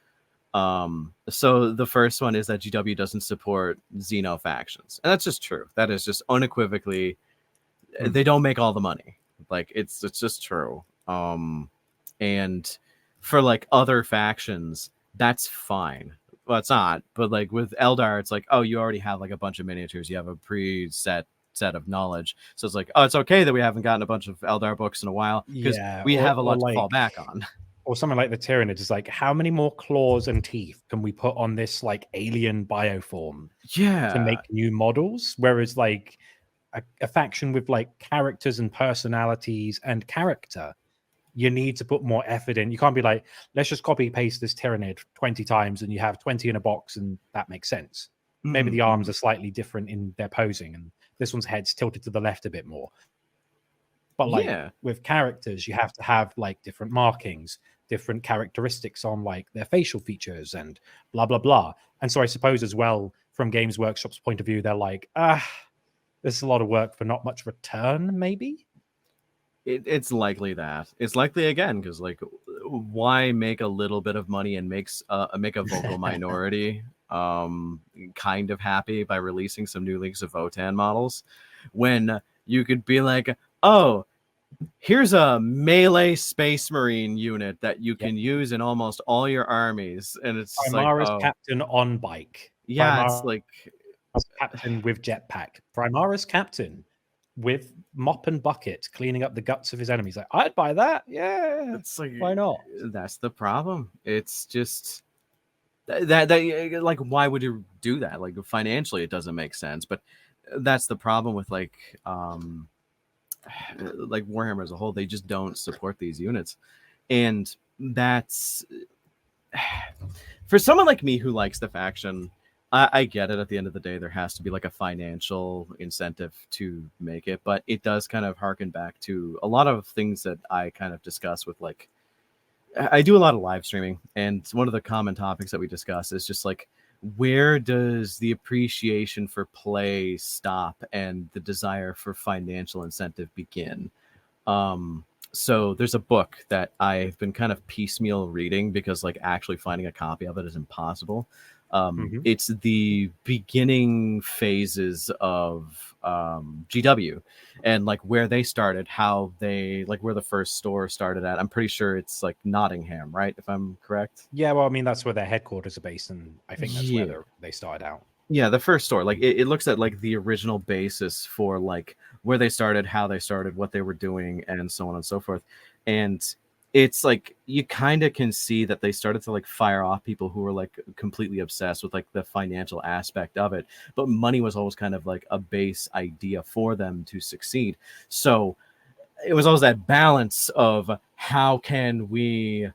So the first one is that GW doesn't support Xeno factions, and that's just true. That is just unequivocally, they don't make all the money. Like it's just true. And for like other factions, that's fine. Well, it's not, but like with Eldar, it's like, oh, you already have like a bunch of miniatures. You have a preset set of knowledge, so it's like, oh, it's okay that we haven't gotten a bunch of Eldar books in a while because we have a lot to fall back on. Or something like the Tyranid is like, how many more claws and teeth can we put on this like alien bioform to make new models? Whereas like a faction with like characters and personalities and character, you need to put more effort in. You can't be like, let's just copy paste this Tyranid 20 times and you have 20 in a box and that makes sense. Maybe the arms are slightly different in their posing and this one's head's tilted to the left a bit more. But like with characters, you have to have like different markings, different characteristics on like their facial features and blah, blah, blah. And so I suppose as well, from Games Workshop's point of view, they're like, this is a lot of work for not much return, maybe? It's likely that. It's likely, again, because like, why make a little bit of money and make a vocal minority kind of happy by releasing some new Leagues of Votann models when you could be like, oh, here's a melee Space Marine unit that you can use in almost all your armies, and it's Primaris like, Captain on bike. Yeah, Primaris it's like Captain with jetpack. Primaris Captain with mop and bucket cleaning up the guts of his enemies. Like, I'd buy that. Yeah, it's like, why not? That's the problem. It's just that like, why would you do that? Like financially, it doesn't make sense. But that's the problem with like Warhammer as a whole. They just don't support these units, and that's for someone like me who likes the faction. I get it. At the end of the day, there has to be like a financial incentive to make it, but it does kind of harken back to a lot of things that I kind of discuss with like, I do a lot of live streaming, and one of the common topics that we discuss is just like, where does the appreciation for play stop and the desire for financial incentive begin? So there's a book that I've been kind of piecemeal reading because like actually finding a copy of it is impossible. It's the beginning phases of GW and like where they started, how they like where the first store started at. I'm pretty sure it's like Nottingham, right? If I'm correct. Yeah, well, I mean, that's where their headquarters are based, and I think that's where they started out. Yeah, the first store, like it looks at like the original basis for like where they started, how they started, what they were doing, and so on and so forth. And it's like you kind of can see that they started to like fire off people who were like completely obsessed with like the financial aspect of it, but money was always kind of like a base idea for them to succeed. So it was always that balance of how can we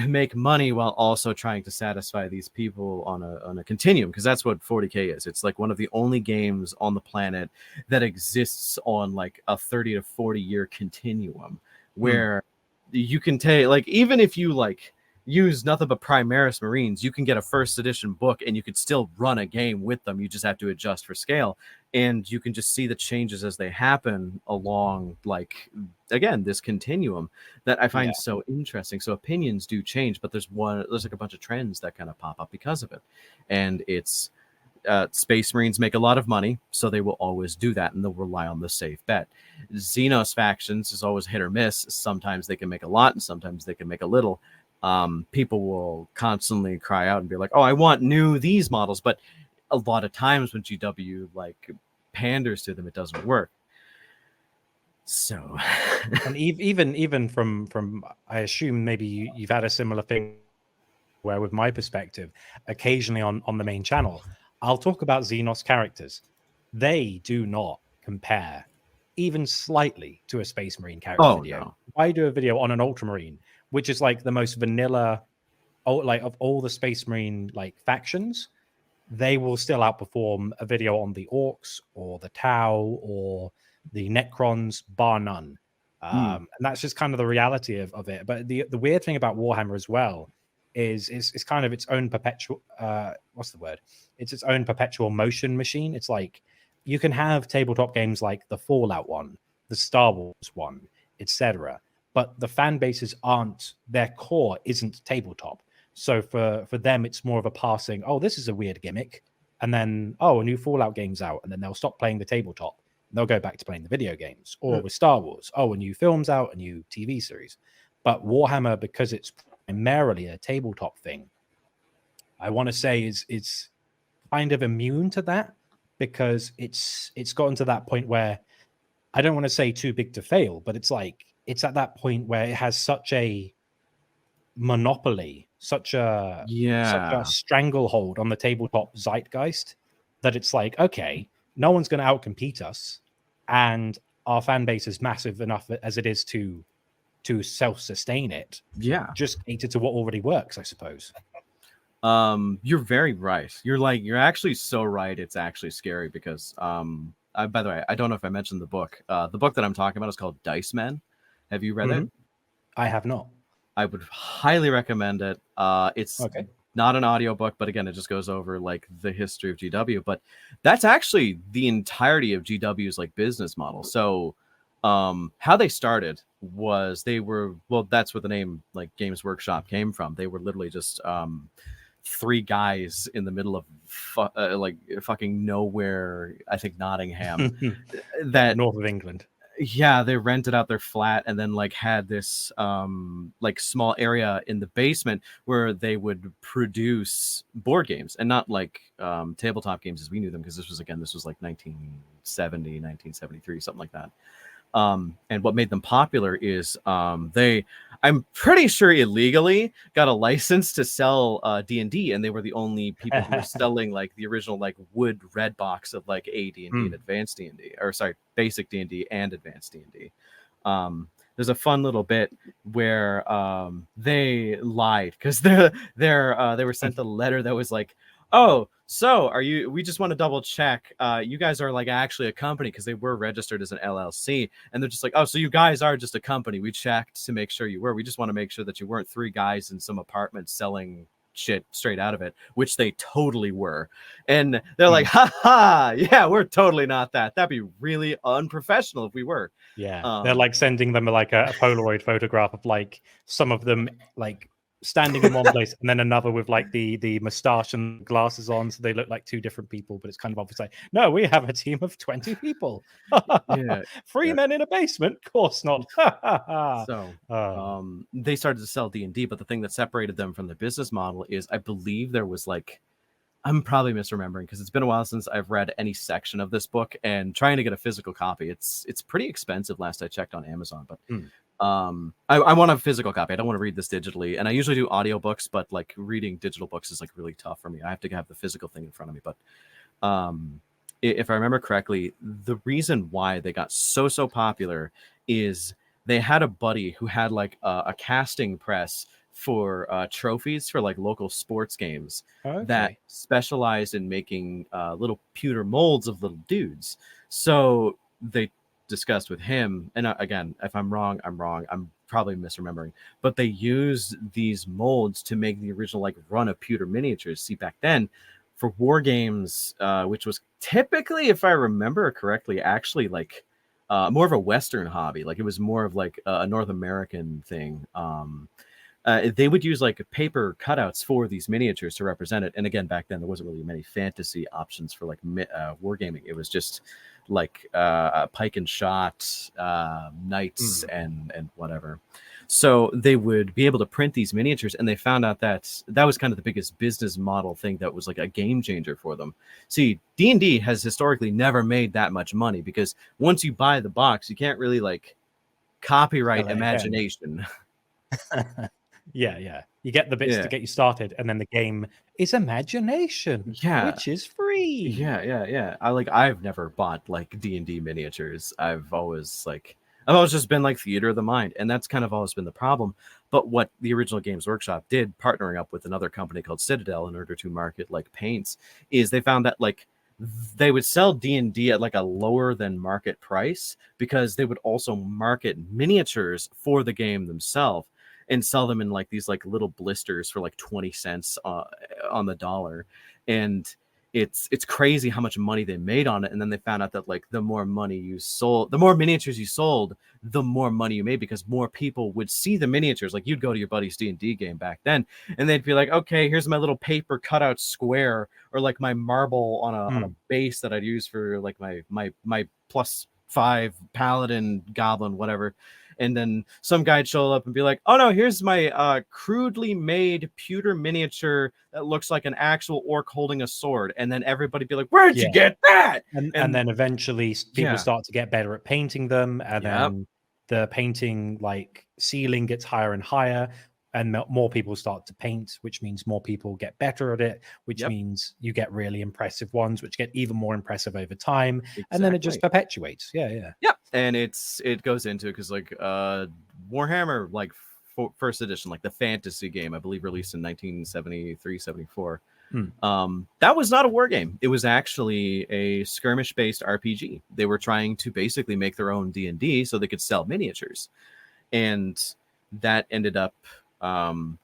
make money while also trying to satisfy these people on a continuum, because that's what 40K is. It's like one of the only games on the planet that exists on like a 30 to 40 year continuum where you can take, like, even if you like use nothing but Primaris Marines, you can get a first edition book and you could still run a game with them. You just have to adjust for scale, and you can just see the changes as they happen along, like, again, this continuum that I find so interesting. So opinions do change, but there's like a bunch of trends that kind of pop up because of it. And it's Space Marines make a lot of money, so they will always do that, and they'll rely on the safe bet. Xenos factions is always hit or miss. Sometimes they can make a lot, and sometimes they can make a little. People will constantly cry out and be like, "Oh, I want these models," but a lot of times when GW like panders to them, it doesn't work. So, and even from I assume maybe you've had a similar thing where, with my perspective, occasionally on the main channel, I'll talk about Xenos characters. They do not compare even slightly to a Space Marine character video. No. I do a video on an Ultramarine, which is like the most vanilla, like of all the Space Marine like factions. They will still outperform a video on the Orcs or the Tau or the Necrons, bar none. And that's just kind of the reality of it. But the weird thing about Warhammer as well is kind of its own perpetual what's the word? It's its own perpetual motion machine. It's like you can have tabletop games like the Fallout one, the Star Wars one, etc. But the fan bases aren't, their core isn't tabletop. So for them, it's more of a passing, oh, this is a weird gimmick. And then, oh, a new Fallout game's out. And then they'll stop playing the tabletop. And they'll go back to playing the video games. Or with Star Wars, oh, a new film's out, a new TV series. But Warhammer, because it's primarily a tabletop thing, I want to say is kind of immune to that, because it's gotten to that point where, I don't want to say too big to fail, but it's like, it's at that point where it has such a monopoly, such a stranglehold on the tabletop zeitgeist, that it's like, okay, no one's going to outcompete us, and our fan base is massive enough as it is to self-sustain it. Just cater to what already works, I suppose. You're very right. You're actually so right. It's actually scary because by the way, I don't know if I mentioned the book. The book that I'm talking about is called Dice Men. Have you read it? I have not. I would highly recommend it. It's not an audiobook, but again, it just goes over like the history of GW. But that's actually the entirety of GW's like business model. So how they started was that's where the name like Games Workshop came from. They were literally just three guys in the middle of like fucking nowhere, I think Nottingham, that north of England. Yeah, they rented out their flat and then like had this like small area in the basement where they would produce board games, and not like tabletop games as we knew them, because this was like 1970, 1973, something like that. And what made them popular is I'm pretty sure illegally got a license to sell D&D, and they were the only people who were selling like the original like wood red box of like D&D and advanced D&D, or sorry, basic D&D and advanced D&D. There's a fun little bit where they lied because they were sent a letter that was like, oh, so we just want to double check. You guys are like actually a company, because they were registered as an LLC. And they're just like, oh, so you guys are just a company. We checked to make sure you were. We just want to make sure that you weren't three guys in some apartment selling shit straight out of it, which they totally were. And they're like, ha ha, yeah, we're totally not that. That'd be really unprofessional if we were. Yeah. They're like sending them like a Polaroid photograph of like some of them like standing in one place and then another with like the mustache and glasses on, so they look like two different people, but it's kind of obvious like, no, we have a team of 20 people. Three men in a basement? Of course not. So they started to sell D&D, but the thing that separated them from the business model is I believe there was like I'm probably misremembering because it's been a while since I've read any section of this book, and trying to get a physical copy, it's pretty expensive last I checked on Amazon. But I want a physical copy. I don't want to read this digitally, and I usually do audiobooks, but like reading digital books is like really tough for me. I have to have the physical thing in front of me. But if I remember correctly, the reason why they got so popular is they had a buddy who had like a casting press for trophies for like local sports games that specialized in making little pewter molds of little dudes. So they discussed with him, and again, if I'm wrong, I'm probably misremembering, but they used these molds to make the original like run of pewter miniatures. See, back then for war games, which was typically, if I remember correctly, actually like more of a Western hobby. Like it was more of like a North American thing. They would use like paper cutouts for these miniatures to represent it. And again, back then there wasn't really many fantasy options for like wargaming. It was just like pike and shot, knights, and whatever. So they would be able to print these miniatures, and they found out that that was kind of the biggest business model thing that was like a game changer for them. See, D&D has historically never made that much money because once you buy the box, you can't really like copyright imagination. Yeah. You get the bits to get you started, and then the game is imagination, which is free. Yeah. I've never bought like D&D miniatures. I've always just been like theater of the mind, and that's kind of always been the problem. But what the original Games Workshop did, partnering up with another company called Citadel in order to market like paints, is they found that like they would sell D&D at like a lower than market price because they would also market miniatures for the game themselves and sell them in like these like little blisters for like 20 cents on the dollar. And it's crazy how much money they made on it. And then they found out that like the more money you sold, the more miniatures you sold, the more money you made, because more people would see the miniatures. Like you'd go to your buddy's D&D game back then, and they'd be like, okay, here's my little paper cutout square, or like my marble on a base that I'd use for like my +5 paladin goblin, whatever. And then some guy'd show up and be like, oh no, here's my crudely made pewter miniature that looks like an actual orc holding a sword. And then everybody'd be like, where'd you get that? And then eventually people start to get better at painting them. And then the painting like ceiling gets higher and higher, and more people start to paint, which means more people get better at it, which means you get really impressive ones, which get even more impressive over time. Exactly. And then it just perpetuates. Yeah. And it goes into, because like Warhammer, like first edition, like the fantasy game, I believe released in 1973, 74. That was not a war game. It was actually a skirmish based RPG. They were trying to basically make their own D&D so they could sell miniatures. And that ended up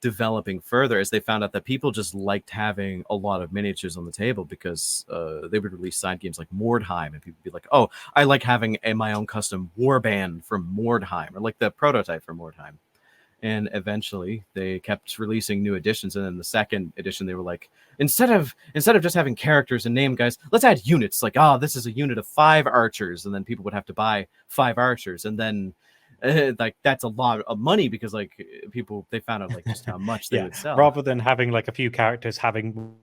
developing further as they found out that people just liked having a lot of miniatures on the table, because they would release side games like Mordheim, and people would be like, oh, I like having my own custom warband from Mordheim, or like the prototype from Mordheim. And eventually they kept releasing new editions, and then the second edition they were like, instead of just having characters and name guys, let's add units. Like, this is a unit of 5 archers, and then people would have to buy 5 archers, and then like that's a lot of money, because like people, they found out like just how much they would sell, rather than having like a few characters having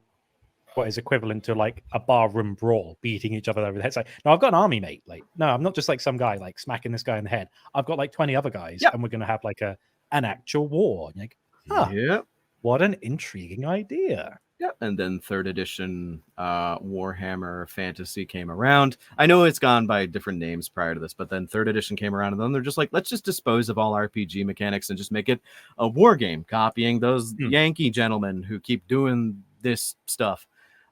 what is equivalent to like a barroom brawl, beating each other over the head. It's like, no, I've got an army, mate. Like, no, I'm not just like some guy like smacking this guy in the head. I've got like 20 other guys, and we're gonna have like an actual war. And you're like, what an intriguing idea. And then third edition Warhammer Fantasy came around. I know it's gone by different names prior to this, but then third edition came around, and then they're just like, let's just dispose of all RPG mechanics and just make it a war game, copying those Yankee gentlemen who keep doing this stuff.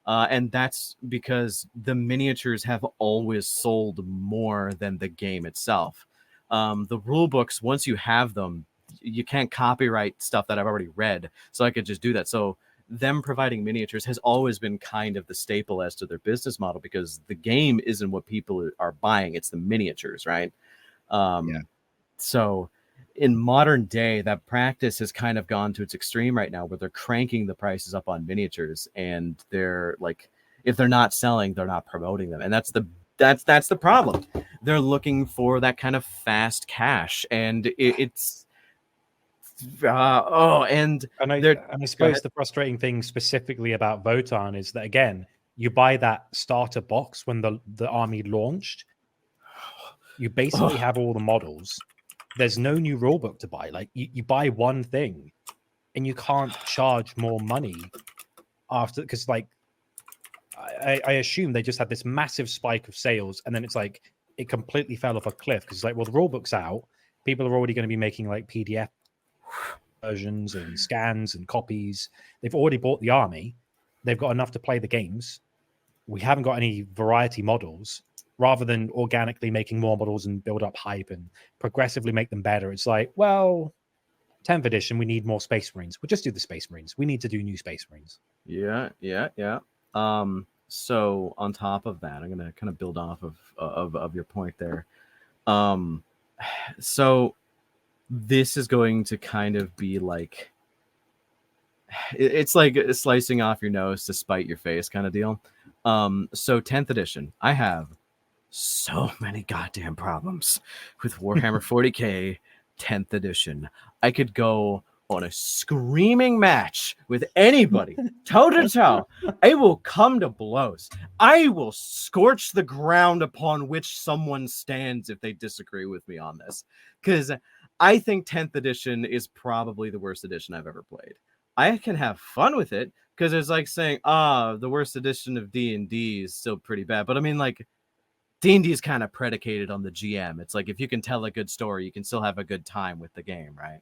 And that's because the miniatures have always sold more than the game itself. The rule books, once you have them, you can't copyright stuff that I've already read, so I could just do that. So them providing miniatures has always been kind of the staple as to their business model, because the game isn't what people are buying, it's the miniatures, right? So in modern day, that practice has kind of gone to its extreme right now, where they're cranking the prices up on miniatures, and they're like, if they're not selling, they're not promoting them. And that's the problem. They're looking for that kind of fast cash, and it's And And I they're suppose the frustrating thing specifically about Votann is that, again, you buy that starter box when the army launched. You basically have all the models. There's no new rulebook to buy. Like you buy one thing, and you can't charge more money after, because like I assume they just had this massive spike of sales, and then it's like it completely fell off a cliff because like, well, the rulebook's out. People are already going to be making like PDF versions and scans and copies. They've already bought the army. They've got enough to play the games. We haven't got any variety models. Rather than organically making more models and build up hype and progressively make them better, it's like, well, 10th edition, we need more Space Marines. We'll just do the Space Marines. We need to do new Space Marines. Yeah. So on top of that, I'm gonna kind of build off of your point there. So this is going to kind of be like, it's like slicing off your nose to spite your face kind of deal. So 10th edition, I have so many goddamn problems with Warhammer 40k 10th edition. I could go on a screaming match with anybody, toe to toe. I will come to blows. I will scorch the ground upon which someone stands if they disagree with me on this, because I think 10th edition is probably the worst edition I've ever played. I can have fun with it because it's like saying, the worst edition of D&D is still pretty bad. But I mean, like, D&D is kind of predicated on the GM. It's like, if you can tell a good story, you can still have a good time with the game, right?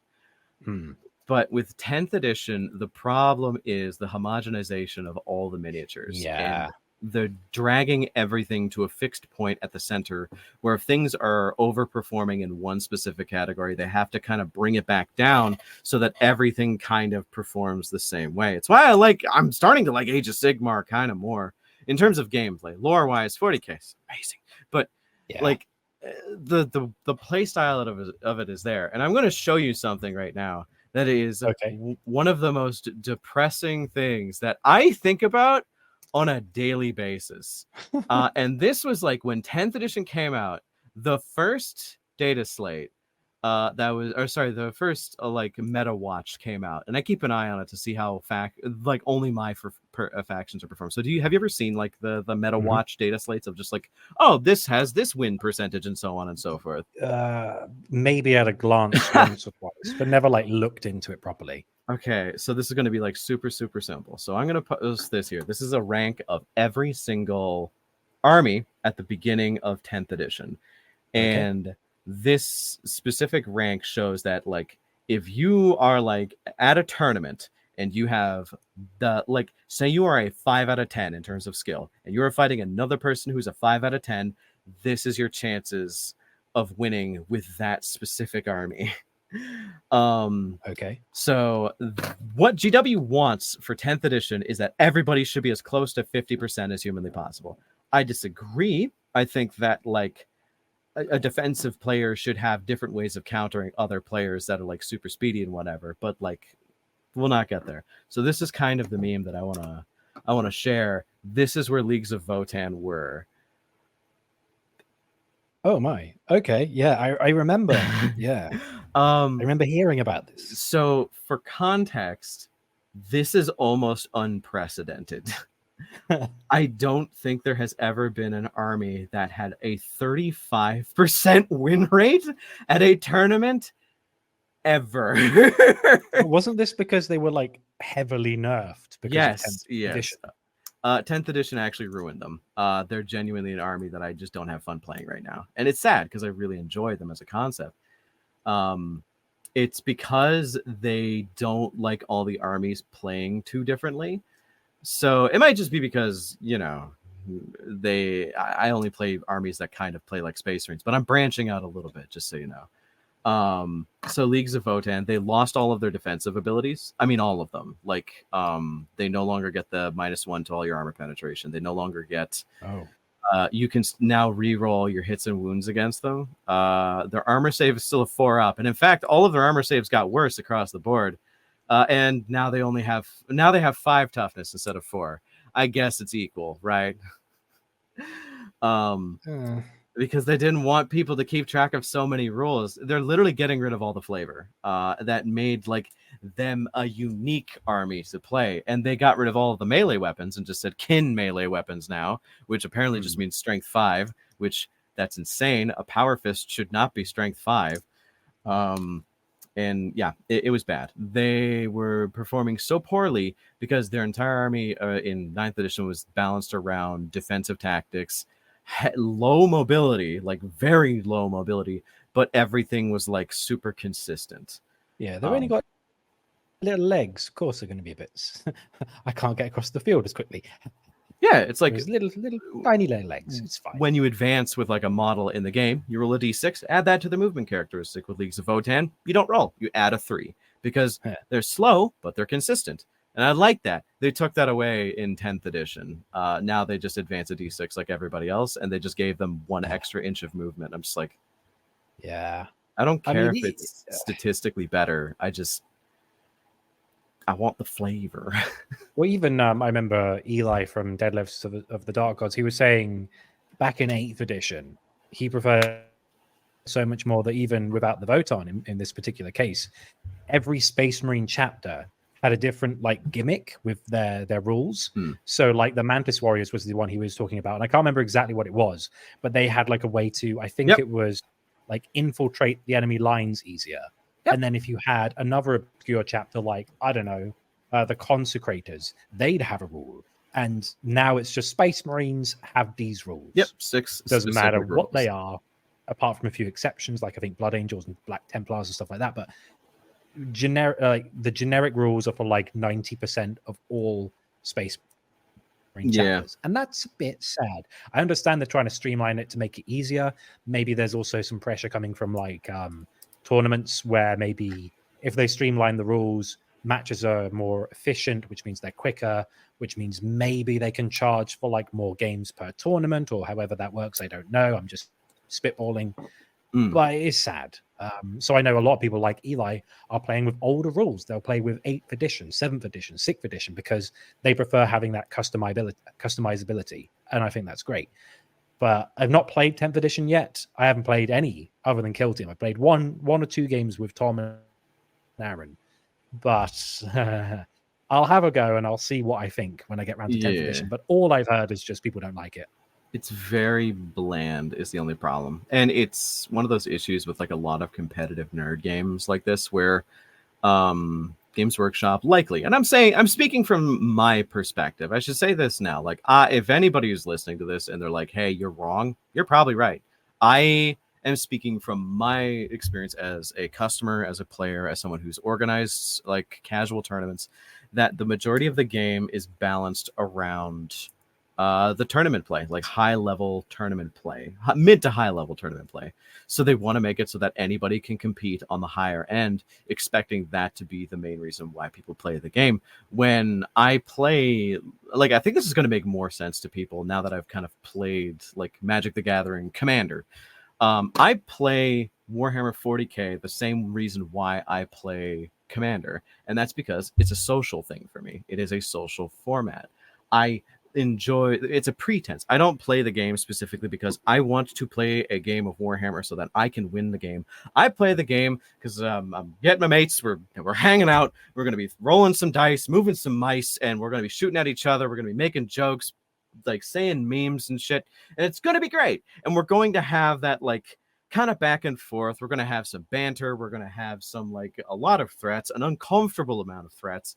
But with 10th edition, the problem is the homogenization of all the miniatures. Yeah. And they're dragging everything to a fixed point at the center where if things are overperforming in one specific category, they have to kind of bring it back down so that everything kind of performs the same way. It's why I'm starting to like Age of Sigmar kind of more in terms of gameplay. Lore-wise, 40k is amazing. But like the play style of it is there. And I'm going to show you something right now that is one of the most depressing things that I think about on a daily basis. And this was like when 10th edition came out, the first data slate the first like meta watch came out, and I keep an eye on it to see how only my factions are performed. So have you ever seen like the meta watch data slates of just like, oh, this has this win percentage and so on and so forth? Maybe at a glance once or twice, but never like looked into it properly. Okay, so this is going to be like super simple. So I'm going to post this here. This is a rank of every single army at the beginning of 10th edition, and this specific rank shows that like if you are like at a tournament and you have the like, say you are a 5 out of 10 in terms of skill and you're fighting another person who's a 5 out of 10, this is your chances of winning with that specific army. So what GW wants for 10th edition is that everybody should be as close to 50% as humanly possible. I disagree. I think that like a defensive player should have different ways of countering other players that are like super speedy and whatever, but like we'll not get there. So this is kind of the meme that I want to share. This is where Leagues of Votann were. Oh my. Okay. Yeah, I remember. Yeah. I remember hearing about this. So for context, this is almost unprecedented. I don't think there has ever been an army that had a 35% win rate at a tournament ever. Wasn't this because they were like heavily nerfed? Yes. 10th edition actually ruined them. They're genuinely an army that I just don't have fun playing right now. And it's sad because I really enjoy them as a concept. It's because they don't like all the armies playing too differently. So it might just be because, you know, I only play armies that kind of play like Space Marines, but I'm branching out a little bit, just so you know. So Leagues of Votann, they lost all of their defensive abilities. I mean, all of them. Like, they no longer get the -1 to all your armor penetration. They no longer get. You can now re-roll your hits and wounds against them. Their armor save is still a 4 up, and in fact, all of their armor saves got worse across the board. And now they have 5 toughness instead of 4. I guess it's equal, right? because they didn't want people to keep track of so many rules. They're literally getting rid of all the flavor that made like them a unique army to play, and they got rid of all of the melee weapons and just said kin melee weapons now, which apparently just means strength 5, which that's insane. A power fist should not be strength 5. And yeah, it was bad. They were performing so poorly because their entire army in 9th edition was balanced around defensive tactics, low mobility, like very low mobility, but everything was like super consistent. Yeah, they've only got little legs. Of course, they're going to be a bit. I can't get across the field as quickly. Yeah, it's like little tiny little legs. It's fine. When you advance with like a model in the game, you roll a d6, add that to the movement characteristic. With Leagues of Votann, you don't roll, you add a 3 because they're slow, but they're consistent. And I like that. They took that away in 10th edition. Now they just advance a d6 like everybody else, and they just gave them 1 extra inch of movement. I'm just like, yeah. I don't care if it's statistically better. I want the flavor. Well, even I remember Eli from Deadlifts of the Dark Gods. He was saying back in 8th edition, he preferred so much more that even without the Votann in this particular case, every Space Marine chapter had a different like gimmick with their rules. So like the Mantis Warriors was the one he was talking about, and I can't remember exactly what it was, but they had like a way to, I think it was like infiltrate the enemy lines easier. And then if you had another obscure chapter, like, I don't know, the Consecrators, they'd have a rule. And now it's just Space Marines have these rules. Yep, 6. Doesn't matter what they are, apart from a few exceptions, like I think Blood Angels and Black Templars and stuff like that. But the generic rules are for like 90% of all Space Marine chapters. And that's a bit sad. I understand they're trying to streamline it to make it easier. Maybe there's also some pressure coming from like... tournaments where maybe if they streamline the rules, matches are more efficient, which means they're quicker, which means maybe they can charge for like more games per tournament or however that works. I don't know. I'm just spitballing, but it is sad. So I know a lot of people like Eli are playing with older rules. They'll play with 8th edition, 7th edition, 6th edition because they prefer having that customizability. And I think that's great. But I've not played 10th edition yet. I haven't played any other than Kill Team. I played one or two games with Tom and Aaron. But I'll have a go and I'll see what I think when I get around to 10th edition. But all I've heard is just people don't like it. It's very bland is the only problem. And it's one of those issues with like a lot of competitive nerd games like this where Games Workshop likely, and I'm speaking from my perspective. I should say this now. Like, if anybody who's listening to this and they're like, "Hey, you're wrong," you're probably right. I am speaking from my experience as a customer, as a player, as someone who's organized like casual tournaments. That the majority of the game is balanced around the tournament play, like high level tournament play, mid to high level tournament play. So they want to make it so that anybody can compete on the higher end, expecting that to be the main reason why people play the game. When I play, like, I think this is going to make more sense to people now that I've kind of played like Magic the Gathering Commander. I play Warhammer 40K the same reason why I play Commander, and that's because it's a social thing for me. It is a social format. I enjoy, it's a pretense. I don't play the game specifically because I want to play a game of Warhammer so that I can win the game. I play the game because I'm getting my mates, we're hanging out, we're going to be rolling some dice, moving some mice, and we're going to be shooting at each other, we're going to be making jokes, like saying memes and shit, and it's going to be great. And we're going to have that like kind of back and forth. We're going to have some banter, we're going to have some like a lot of threats, an uncomfortable amount of threats.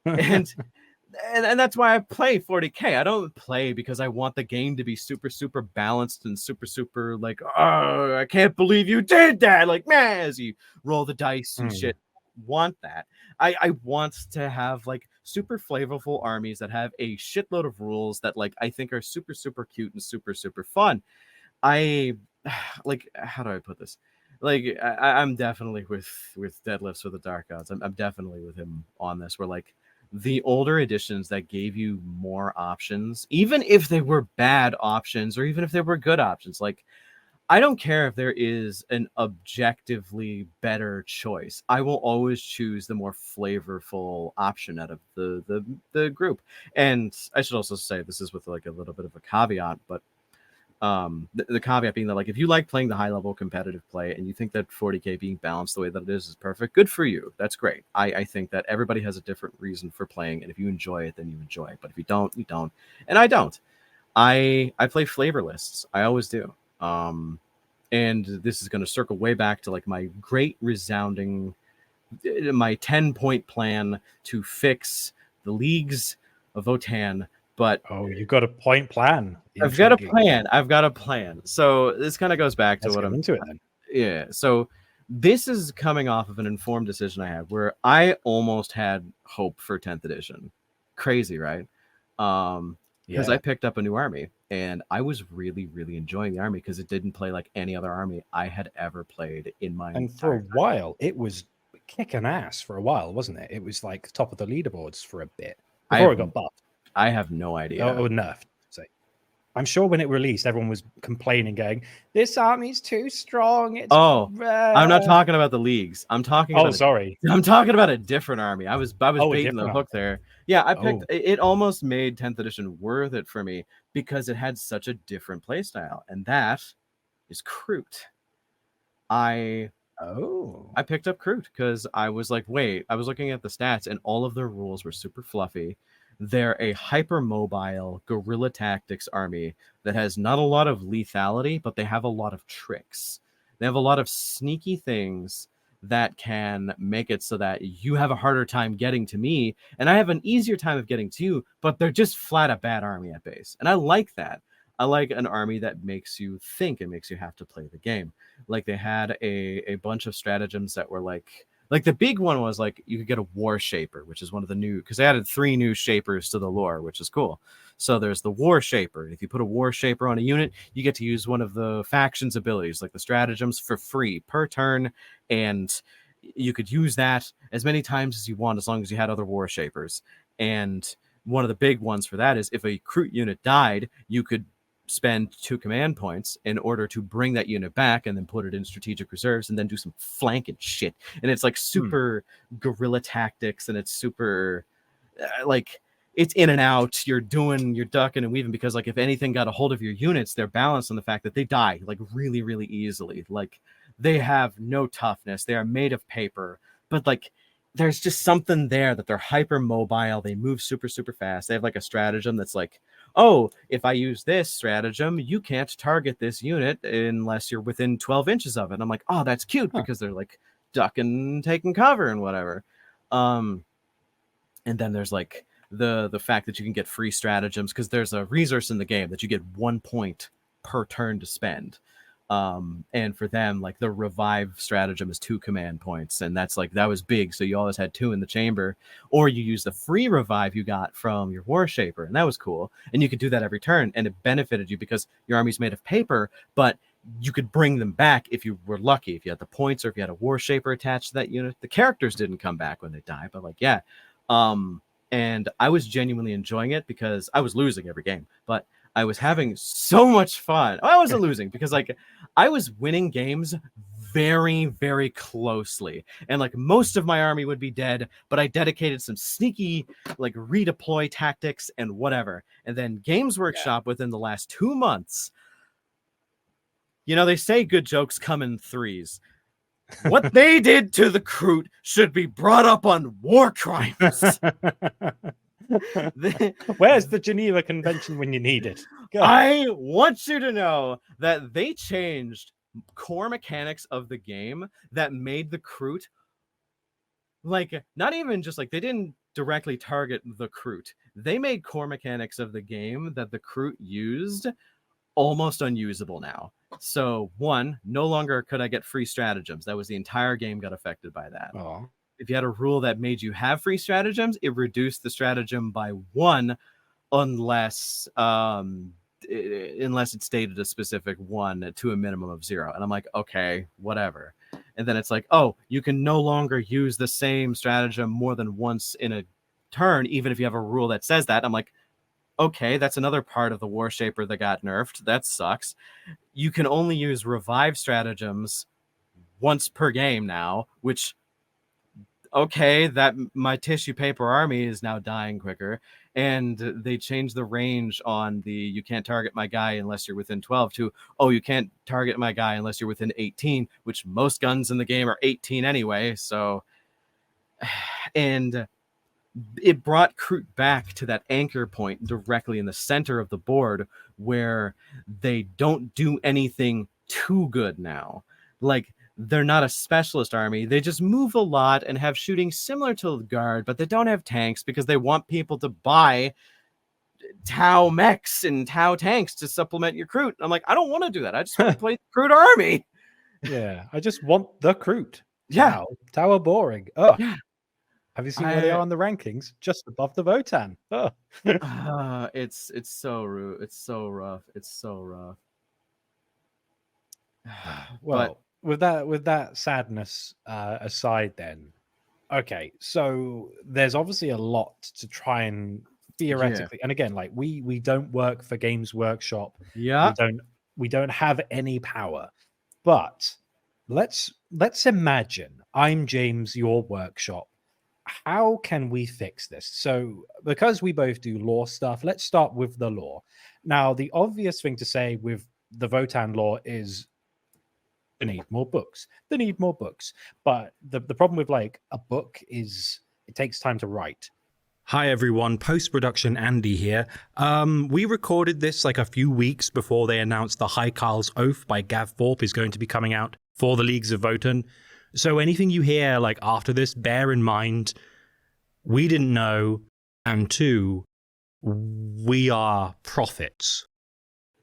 And that's why I play 40K. I don't play because I want the game to be super, super balanced and super, super like, oh, I can't believe you did that. Like, man, as you roll the dice and shit. Want that. I want to have like super flavorful armies that have a shitload of rules that like I think are super, super cute and super, super fun. I like, how do I put this? Like, I'm definitely with Deadlifts for the Dark Gods. I'm definitely with him on this. Where like, the older editions that gave you more options, even if they were bad options or even if they were good options, like I don't care if there is an objectively better choice. I will always choose the more flavorful option out of the group. And I should also say this is with like a little bit of a caveat, but The caveat being that, like, if you like playing the high level competitive play and you think that 40k being balanced the way that it is perfect, good for you. That's great. I think that everybody has a different reason for playing, and if you enjoy it, then you enjoy it. But if you don't, you don't. And I don't. I play flavor lists. I always do. And this is going to circle way back to like my great resounding, my 10-point plan to fix the Leagues of Votann. But Oh, you've got a point plan. I've got a Intriguing. plan. So this kind of goes back to Let's what get I'm. into it then. Yeah. So this is coming off of an informed decision I had where I almost had hope for 10th edition. Crazy, right? Because I picked up a new army and I was really, really enjoying the army because it didn't play like any other army I had ever played in my And for a entire time. while, it was kicking ass for a while, wasn't it? It was like top of the leaderboards for a bit before it got buffed. I have no idea. Or nerfed. So I'm sure when it released, everyone was complaining, going, "This army's too strong." It's I'm not talking about the leagues. I'm talking about I'm talking about a different army. I was baiting the hook there. Yeah, I picked it almost made 10th edition worth it for me because it had such a different playstyle, and that is Kroot. I picked up Kroot because I was like, wait, I was looking at the stats and all of their rules were super fluffy. They're a hyper-mobile guerrilla tactics army that has not a lot of lethality, but they have a lot of tricks. They have a lot of sneaky things that can make it so that you have a harder time getting to me, and I have an easier time of getting to you, but they're just flat a bad army at base. And I like that. I like an army that makes you think and makes you have to play the game. Like they had a bunch of stratagems that were like the big one was like you could get a war shaper, which is one of the new, because they added 3 new shapers to the lore, which is cool. So there's the war shaper. If you put a war shaper on a unit, you get to use one of the faction's abilities, like the stratagems, for free per turn, and you could use that as many times as you want as long as you had other war shapers. And one of the big ones for that is if a Kroot unit died, you could spend 2 command points in order to bring that unit back and then put it in strategic reserves and then do some flanking shit. And it's like super guerrilla tactics, and it's super like it's in and out. You're ducking and weaving because like if anything got a hold of your units, they're balanced on the fact that they die like really, really easily. Like they have no toughness. They are made of paper, but like there's just something there that they're hyper mobile. They move super, super fast. They have like a stratagem that's like, oh, if I use this stratagem, you can't target this unit unless you're within 12 inches of it. And I'm like, oh, that's cute because they're like ducking, taking cover and whatever. And then there's like the fact that you can get free stratagems because there's a resource in the game that you get 1 point per turn to spend. And for them, like the revive stratagem is 2 command points, and that's like that was big. So you always had 2 in the chamber, or you use the free revive you got from your war shaper, and that was cool. And you could do that every turn, and it benefited you because your army's made of paper, but you could bring them back if you were lucky, if you had the points or if you had a war shaper attached to that unit. The characters didn't come back when they died, but like yeah. And I was genuinely enjoying it because I was losing every game, but I was having so much fun. I wasn't losing because like I was winning games very, very closely. And like most of my army would be dead, but I dedicated some sneaky like redeploy tactics and whatever. And then Games Workshop within the last 2 months, you know, they say good jokes come in threes. What they did to the Kroot should be brought up on war crimes. Where's the Geneva Convention when you need it? Go. I want you to know that they changed core mechanics of the game that made the Kroot like not even just like they didn't directly target the Kroot. They made core mechanics of the game that the Kroot used almost unusable now. So 1, no longer could I get free stratagems. That was the entire game got affected by that. Aww. If you had a rule that made you have free stratagems, it reduced the stratagem by 1 unless it stated a specific 1 to a minimum of 0. And I'm like, okay, whatever. And then it's like, oh, you can no longer use the same stratagem more than once in a turn, even if you have a rule that says that. I'm like, okay, that's another part of the war shaper that got nerfed. That sucks. You can only use revive stratagems once per game now, which okay, that my tissue paper army is now dying quicker. And they changed the range on the you can't target my guy unless you're within 12 to, oh, you can't target my guy unless you're within 18, which most guns in the game are 18 anyway. So, and it brought Kroot back to that anchor point directly in the center of the board where they don't do anything too good now. Like, they're not a specialist army. They just move a lot and have shooting similar to the guard, but they don't have tanks because they want people to buy Tau mechs and Tau tanks to supplement your Kroot. I'm like, I don't want to do that. I just want to play Kroot army. Yeah, I just want the Kroot. Yeah. Tau are boring. Oh, Yeah. have you seen where they are on the rankings? Just above the Votann. Oh. It's so rude. It's so rough. It's so rough. Well, with that sadness aside, then, okay, so there's obviously a lot to try and theoretically, and again, like we don't work for Games Workshop. Yeah. We don't have any power, but let's imagine I'm James, your workshop. How can we fix this? So, because we both do lore stuff, let's start with the lore. Now, the obvious thing to say with the Votann lore is they need more books. They need more books. But the problem with like a book is it takes time to write. Hi everyone, post-production Andy here. We recorded this like a few weeks before they announced the High Carl's Oath by Gav Thorpe is going to be coming out for the Leagues of Votann. So anything you hear like after this, bear in mind, we didn't know, and two, we are prophets.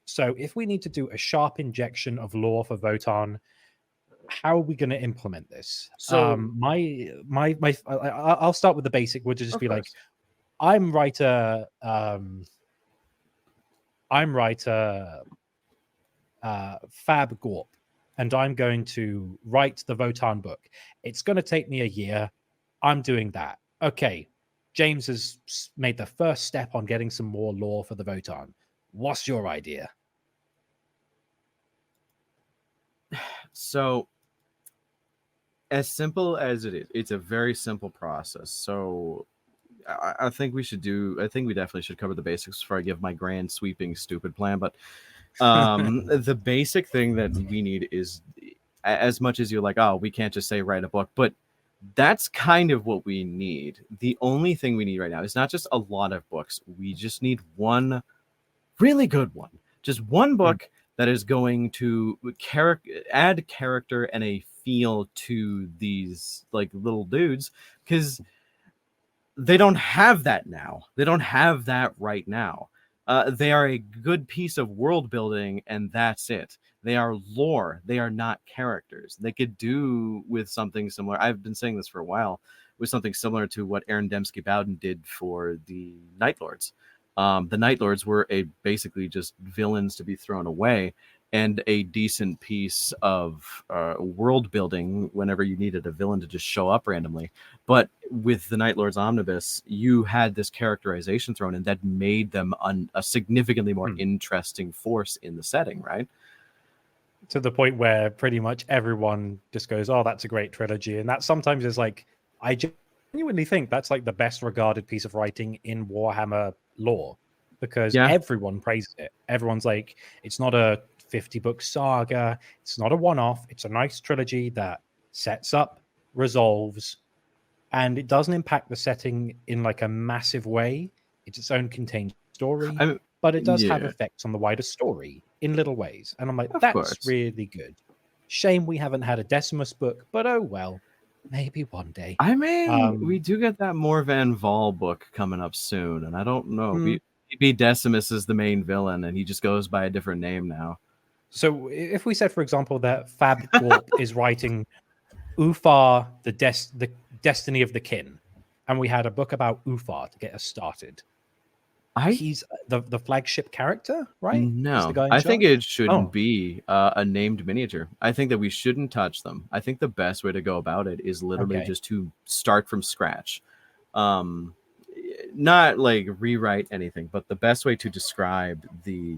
So if we need to do a sharp injection of lore for Votann, how are we going to implement this? So I'll start with the basic, which would just be like, I'm writer Fab Gorp, and I'm going to write the Votann book. It's going to take me a year. I'm doing that. Okay, James has made the first step on getting some more lore for the Votann. What's your idea? So, as simple as it is, it's a very simple process. So, I think we definitely should cover the basics before I give my grand sweeping stupid plan. But the basic thing that we need is, as much as you're like, oh, we can't just say write a book, but that's kind of what we need. The only thing we need right now is not just a lot of books. We just need one really good one. Just one book that is going to add character and a feel to these like little dudes, because they don't have that now. They don't have that right now. They are a good piece of world building, and that's it. They are lore. They are not characters. They could do with something similar. I've been saying this for a while, with something similar to what Aaron Dembski-Bowden did for the Night Lords. The Night Lords were basically just villains to be thrown away, and a decent piece of world building whenever you needed a villain to just show up randomly. But with the Night Lords Omnibus, you had this characterization thrown in that made them a significantly more interesting force in the setting, right? To the point where pretty much everyone just goes, oh, that's a great trilogy. And that sometimes is like, I genuinely think that's like the best regarded piece of writing in Warhammer lore, because everyone praises it. Everyone's like, it's not a 50-book saga. It's not a one-off. It's a nice trilogy that sets up, resolves, and it doesn't impact the setting in like a massive way. It's its own contained story, but it does have effects on the wider story in little ways. And I'm like, that's really good. Shame we haven't had a Decimus book, but oh well, maybe one day. I mean, we do get that More Van Val book coming up soon, and I don't know. Maybe Decimus is the main villain, and he just goes by a different name now. So if we said, for example, that Fab Gorp is writing Ufar, the Destiny of the Kin, and we had a book about Ufar to get us started. He's the flagship character, right? No, I think it shouldn't be a named miniature. I think that we shouldn't touch them. I think the best way to go about it is literally just to start from scratch. Not like rewrite anything, but the best way to describe the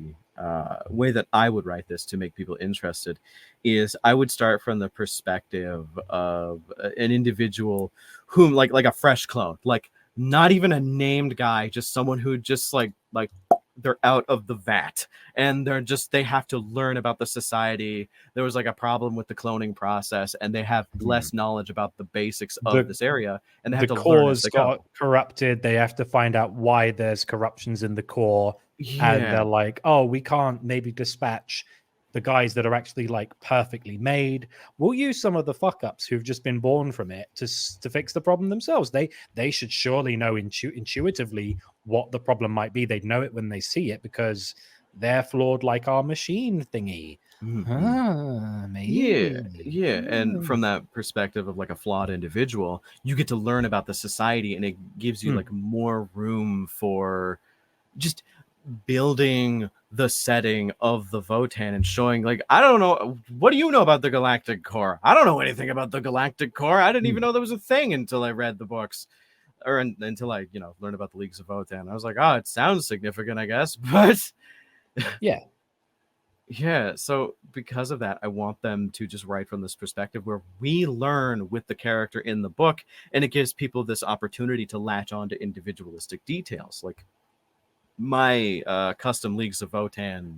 way that I would write this to make people interested is I would start from the perspective of an individual whom like a fresh clone, like not even a named guy, just someone who just like they're out of the vat and they have to learn about the society. There was like a problem with the cloning process and they have less knowledge about the basics of this area, and they have to learn as they got go. corrupted. They have to find out why there's corruptions in the core. Yeah. And they're like, oh, we can't maybe dispatch the guys that are actually like perfectly made. We'll use some of the fuck ups who've just been born from it to fix the problem themselves. They should surely know intuitively what the problem might be. They'd know it when they see it because they're flawed like our machine thingy. Maybe. Yeah. And from that perspective of like a flawed individual, you get to learn about the society, and it gives you like more room for just building the setting of the Votann and showing like, I don't know, what do you know about the Galactic Core? I don't know anything about the Galactic Core. I didn't even know there was a thing until I read the books, or until I learned about the Leagues of Votann. I was like, oh, it sounds significant, I guess. But yeah, so because of that, I want them to just write from this perspective where we learn with the character in the book, and it gives people this opportunity to latch on to individualistic details. Like my custom Leagues of Votann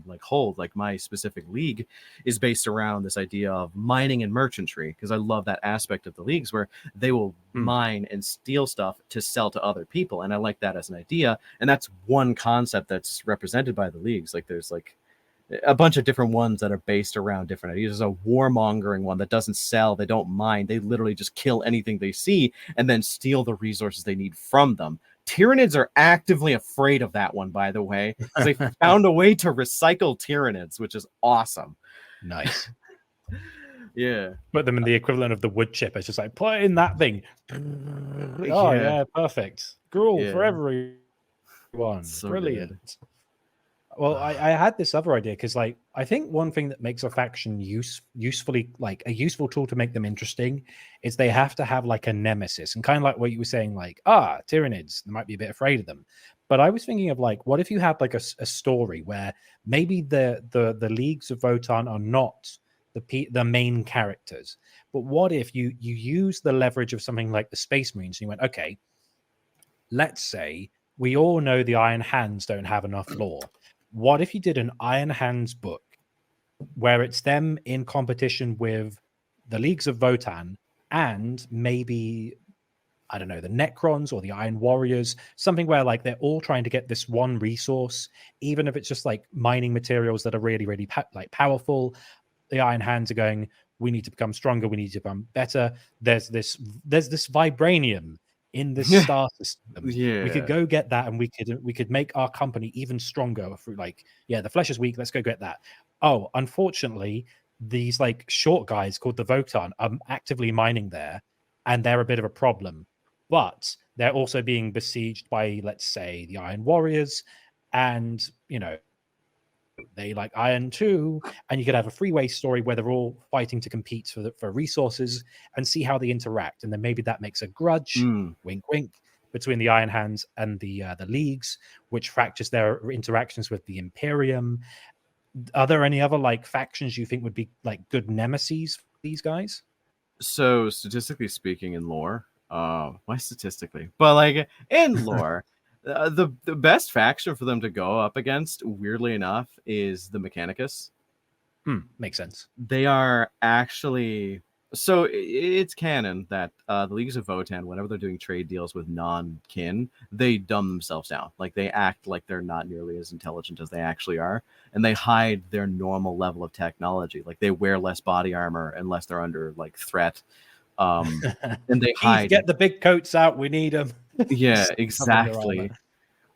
like my specific league is based around this idea of mining and merchantry, because I love that aspect of the leagues where they will mine and steal stuff to sell to other people, and I like that as an idea. And that's one concept that's represented by the leagues. Like there's like a bunch of different ones that are based around different ideas. There's a warmongering one that doesn't sell, they don't mine, they literally just kill anything they see and then steal the resources they need from them. Tyranids are actively afraid of that one, by the way, because they found a way to recycle Tyranids, which is awesome. Nice. Yeah. Put them in the equivalent of the wood chip. It's just like, put in that thing. Oh, yeah, perfect. Gruel for everyone. So Brilliant. good. Well, I had this other idea because, like, I think one thing that makes a faction usefully, like, a useful tool to make them interesting is they have to have, like, a nemesis. And kind of like what you were saying, like, Tyranids, they might be a bit afraid of them. But I was thinking of, like, what if you had, like, a story where maybe the Leagues of Votann are not the main characters, but what if you use the leverage of something like the Space Marines and you went, okay, let's say we all know the Iron Hands don't have enough lore. What if you did an Iron Hands book where it's them in competition with the Leagues of Votann and maybe, I don't know, the Necrons or the Iron Warriors, something where like they're all trying to get this one resource, even if it's just like mining materials that are really, really powerful. The Iron Hands are going, we need to become stronger, we need to become better. There's this vibranium in this star system. We could go get that, and we could make our company even stronger through like, the flesh is weak, let's go get that. Oh, unfortunately, these like short guys called the Votann are actively mining there, and they're a bit of a problem. But they're also being besieged by, let's say, the Iron Warriors, and they like Iron too, and you could have a freeway story where they're all fighting to compete for resources and see how they interact, and then maybe that makes a grudge, wink wink, between the Iron Hands and the Leagues, which fractures their interactions with the Imperium. Are there any other like factions you think would be like good nemesis for these guys? So statistically speaking, in lore, why statistically? But like in lore. The best faction for them to go up against, weirdly enough, is the Mechanicus. Makes sense. They are actually... So it's canon that the Leagues of Votann, whenever they're doing trade deals with non-kin, they dumb themselves down. Like, they act like they're not nearly as intelligent as they actually are, and they hide their normal level of technology. Like, they wear less body armor unless they're under, like, threat. And they hide... Get the big coats out, we need them. Yeah, exactly.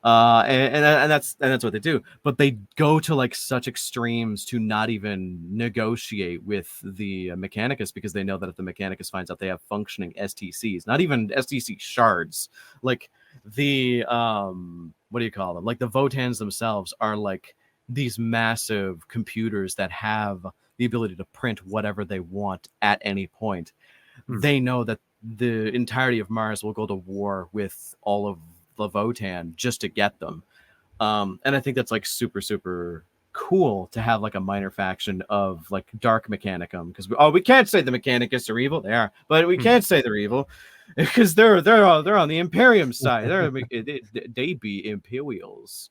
And that's what they do. But they go to like such extremes to not even negotiate with the Mechanicus, because they know that if the Mechanicus finds out they have functioning STCs, not even STC shards, like the what do you call them? Like the Votanns themselves are like these massive computers that have the ability to print whatever they want at any point. They know that the entirety of Mars will go to war with all of the Votann just to get them. And I think that's like super, super cool to have like a minor faction of like Dark Mechanicum, because we can't say the Mechanicus are evil. They are, but we can't say they're evil because they're on the Imperium side. They be Imperials.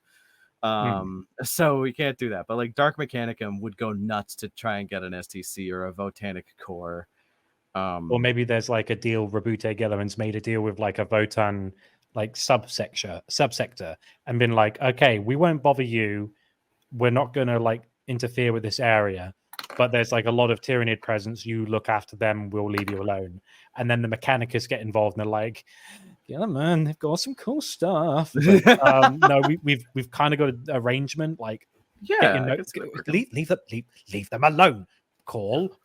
So we can't do that. But like Dark Mechanicum would go nuts to try and get an STC or a Votanic core. Or maybe there's like a deal. Rabute Gellerman's made a deal with like a Votann like subsector and been like, okay, we won't bother you. We're not going to like interfere with this area, but there's like a lot of Tyrannid presence. You look after them. We'll leave you alone. And then the Mechanicus get involved and they're like, yeah, man, they've got some cool stuff. But, no, we've kind of got an arrangement. Like, yeah, leave them alone. Call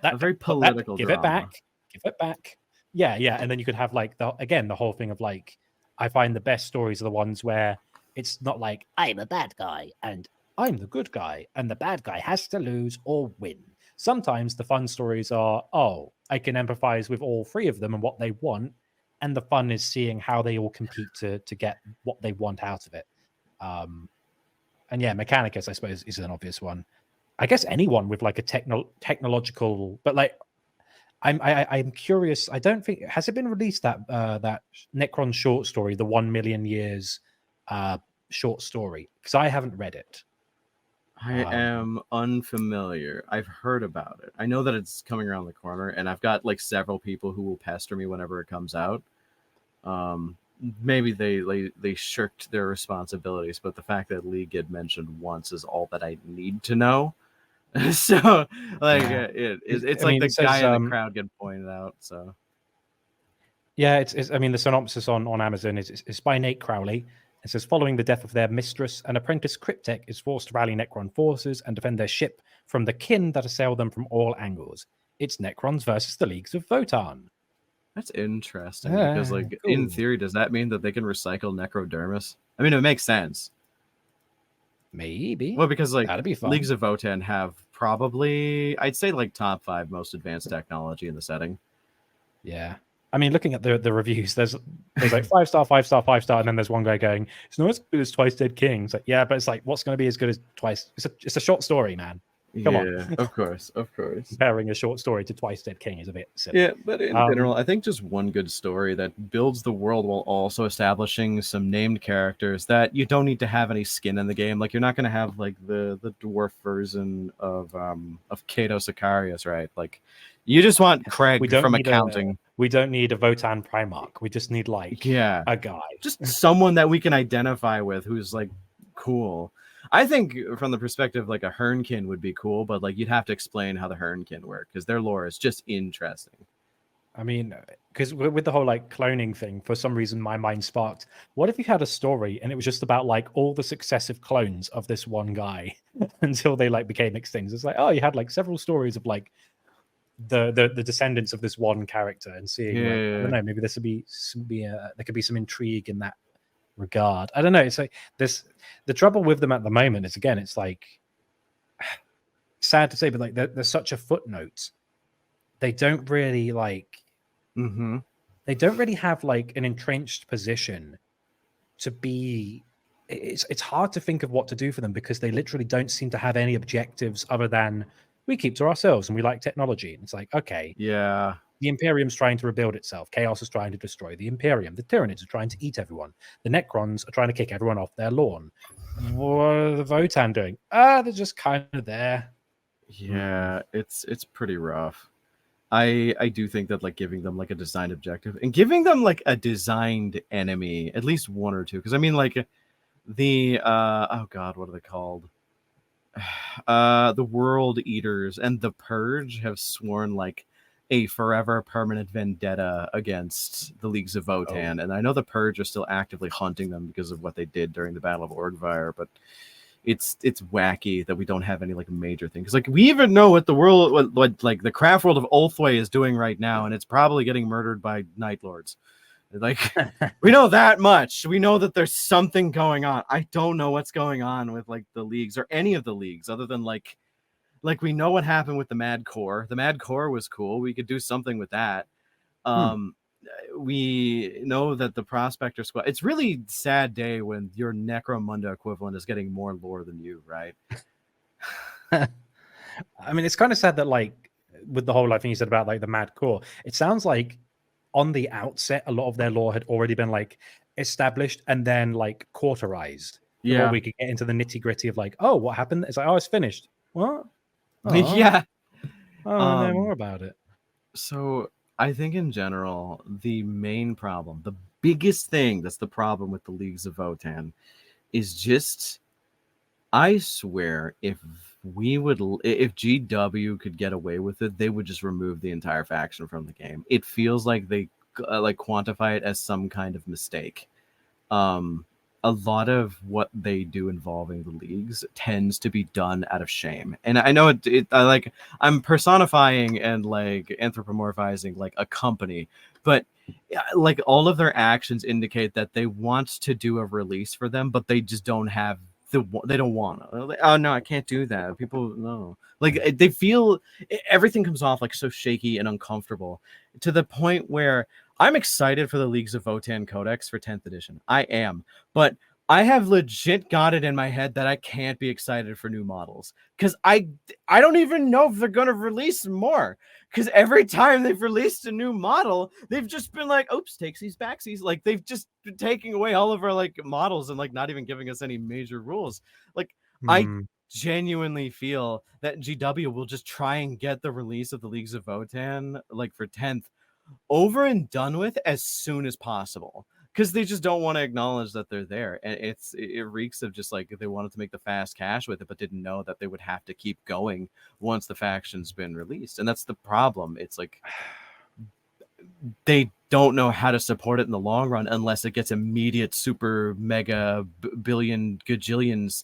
that a very political. Give it back. Give it back. Yeah. And then you could have like the whole thing of like, I find the best stories are the ones where it's not like I'm a bad guy and I'm the good guy and the bad guy has to lose or win. Sometimes the fun stories are, oh, I can empathize with all three of them and what they want. And the fun is seeing how they all compete to get what they want out of it. And yeah, Mechanicus, I suppose, is an obvious one. I guess anyone with like a technological, but like, I'm curious. I don't think has it been released that that Necron short story, the 1 million years short story, because I haven't read it. I am unfamiliar. I've heard about it. I know that it's coming around the corner, and I've got like several people who will pester me whenever it comes out. Maybe they shirked their responsibilities, but the fact that League had mentioned once is all that I need to know. So like it's like the guy in the crowd getting pointed out. So yeah, it's I mean the synopsis on Amazon is by Nate Crowley. It says, following the death of their mistress, an apprentice Cryptek is forced to rally Necron forces and defend their ship from the kin that assail them from all angles. It's Necrons versus the Leagues of Votann. That's interesting, because like cool. In theory, does that mean that they can recycle Necrodermis? I mean, it makes sense. Maybe. Well, because like that'd be fun. Leagues of Votann have probably, I'd say, like top 5 most advanced technology in the setting. Yeah. I mean, looking at the reviews, there's like 5 star, 5 star, 5 star, and then there's one guy going, "It's not as good as Twice Dead King." It's like, yeah, but it's like, what's going to be as good as Twice? It's a short story, man. Come on. Of course. Comparing a short story to Twice Dead King is a bit silly. Yeah, but in general, I think just one good story that builds the world while also establishing some named characters that you don't need to have any skin in the game. Like, you're not going to have like the dwarf version of Kato Sicarius, right? Like, you just want Craig from accounting. We don't need a Votann Primarch. We just need like a guy, just someone that we can identify with who's like cool. I think from the perspective like a Hernkin would be cool, but like you'd have to explain how the Hernkin work because their lore is just interesting. I mean, because with the whole like cloning thing, for some reason my mind sparked. What if you had a story and it was just about like all the successive clones of this one guy until they like became extinct? It's like, oh, you had like several stories of like the descendants of this one character and seeing like, I don't know, maybe this would be there could be some intrigue in that regard. I don't know. It's like the trouble with them at the moment is, again, it's like sad to say, but like they're such a footnote. They don't really like they don't really have like an entrenched position to be. It's hard to think of what to do for them because they literally don't seem to have any objectives other than we keep to ourselves and we like technology. And it's like, okay, yeah, the Imperium's trying to rebuild itself. Chaos is trying to destroy the Imperium. The Tyrannids are trying to eat everyone. The Necrons are trying to kick everyone off their lawn. What are the Votann doing? They're just kind of there. Yeah, it's pretty rough. I do think that like giving them like a designed objective and giving them like a designed enemy, at least one or two. Because I mean, like the oh god, what are they called? The World Eaters and the Purge have sworn like a forever permanent vendetta against the Leagues of Votann. And I know the Purge are still actively hunting them because of what they did during the Battle of Orgvire, but it's wacky that we don't have any like major thing. Because like we even know what the world, what like the craft world of Ulthway is doing right now, and it's probably getting murdered by Night Lords. Like we know that much. We know that there's something going on. I don't know what's going on with like the leagues or any of the leagues other than like we know what happened with the Mad Core. The Mad Core was cool. We could do something with that. we know that the Prospector Squad. It's really sad day when your Necromunda equivalent is getting more lore than you, right? I mean, it's kind of sad that, like, with the whole thing you said about like the Mad Core, it sounds like on the outset a lot of their lore had already been like established and then like cauterized before we could get into the nitty gritty of like, oh, what happened? It's like, oh, it's finished. What? Oh, Yeah. I know more about it. So I think in general, the main problem, the biggest thing that's the problem with the Leagues of Votann is just, I swear, if GW could get away with it, they would just remove the entire faction from the game. It feels like they like quantify it as some kind of mistake. A lot of what they do involving the leagues tends to be done out of shame. And I know I'm personifying and like anthropomorphizing like a company, but like all of their actions indicate that they want to do a release for them, but they just don't have they don't want to. Like, oh no, I can't do that. People no. Like they feel everything comes off like so shaky and uncomfortable to the point where I'm excited for the Leagues of Votann Codex for 10th edition. I am. But I have legit got it in my head that I can't be excited for new models. Because I don't even know if they're going to release more. Because every time they've released a new model, they've just been like, oops, takesies, backsies. Like, they've just been taking away all of our, like, models and, like, not even giving us any major rules. Like, I genuinely feel that GW will just try and get the release of the Leagues of Votann, like, for 10th, over and done with as soon as possible, because they just don't want to acknowledge that they're there. And it reeks of just like they wanted to make the fast cash with it, but didn't know that they would have to keep going once the faction's been released. And that's the problem. It's like they don't know how to support it in the long run unless it gets immediate super mega billion gajillions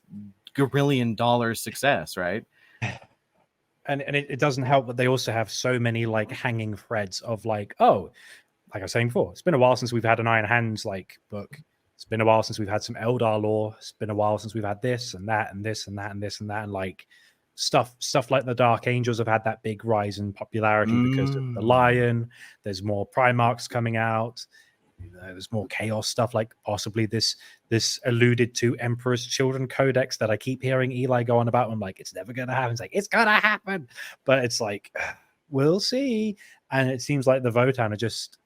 gorillion dollar success, right? And it doesn't help that they also have so many like hanging threads of like, oh, like I was saying before, it's been a while since we've had an Iron Hands like book. It's been a while since we've had some Eldar lore. It's been a while since we've had this and that and this and that and this and that, and like stuff like the Dark Angels have had that big rise in popularity because of the Lion. There's more Primarchs coming out. There's more chaos stuff, like possibly this alluded to Emperor's Children Codex that I keep hearing Eli go on about. I'm like, it's never gonna happen. It's like, it's gonna happen, but it's like, we'll see. And it seems like the Votann are just,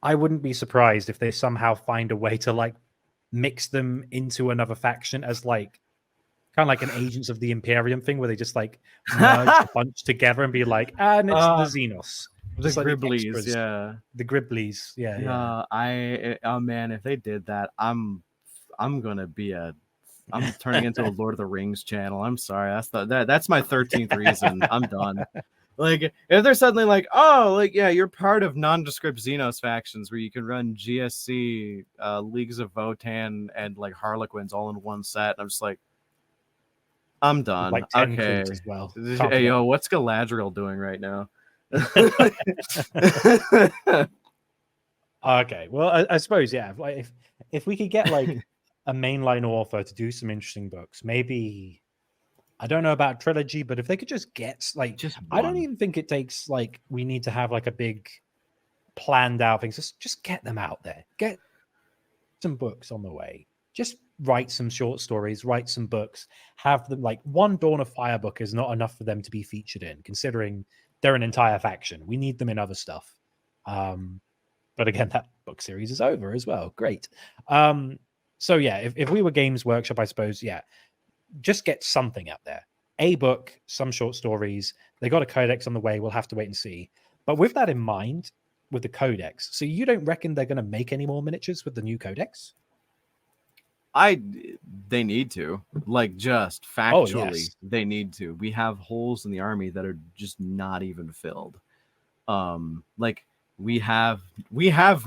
I wouldn't be surprised if they somehow find a way to like mix them into another faction as like kind of like an Agents of the Imperium thing, where they just like merge a bunch together and be like, and it's the Xenos. The Like Gribblies, the Gribblies, oh man, if they did that, I'm gonna be I'm turning into a Lord of the Rings channel. I'm sorry, that's my 13th reason. I'm done. Like if they're suddenly like, oh, like yeah, you're part of nondescript Xenos factions where you can run GSC, Leagues of Votann, and like Harlequins all in one set. I'm just like, I'm done. Like okay. As well. Hey yo, what's Galadriel doing right now? Okay, well, I suppose like if we could get like a mainline author to do some interesting books, maybe, I don't know about trilogy, but if they could just get like, just I don't even think it takes like we need to have like a big planned out things. Just get them out there, get some books on the way. Just write some short stories, write some books, have them like one Dawn of Fire book is not enough for them to be featured in, considering they're an entire faction. We need them in other stuff. But again, that book series is over as well. Great. So yeah, if we were Games Workshop, I suppose, yeah, just get something out there. A book, some short stories. They got a codex on the way. We'll have to wait and see. But with that in mind, with the codex, so you don't reckon they're going to make any more miniatures with the new codex? They need to, like, just factually, they need to. We have holes in the army that are just not even filled. Like we have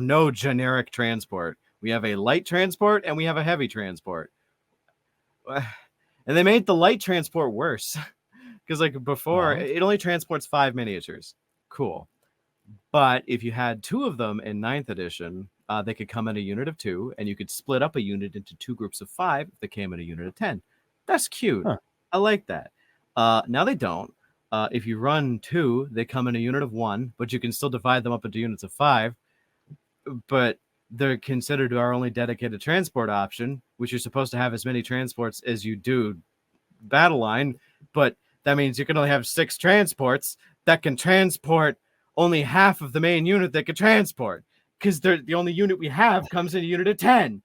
no generic transport. We have a light transport and we have a heavy transport. And they made the light transport worse because like before it only transports 5 miniatures. Cool. But if you had 2 of them in 9th edition, they could come in a unit of 2, and you could split up a unit into 2 groups of 5 if they came in a unit of 10. That's cute. I like that. Now they don't. If you run 2, they come in a unit of 1, but you can still divide them up into units of 5. but they're considered our only dedicated transport option, which you're supposed to have as many transports as you do battle line, but that means you can only have 6 transports that can transport only half of the main unit that can transport, because the only unit we have comes in a unit of 10.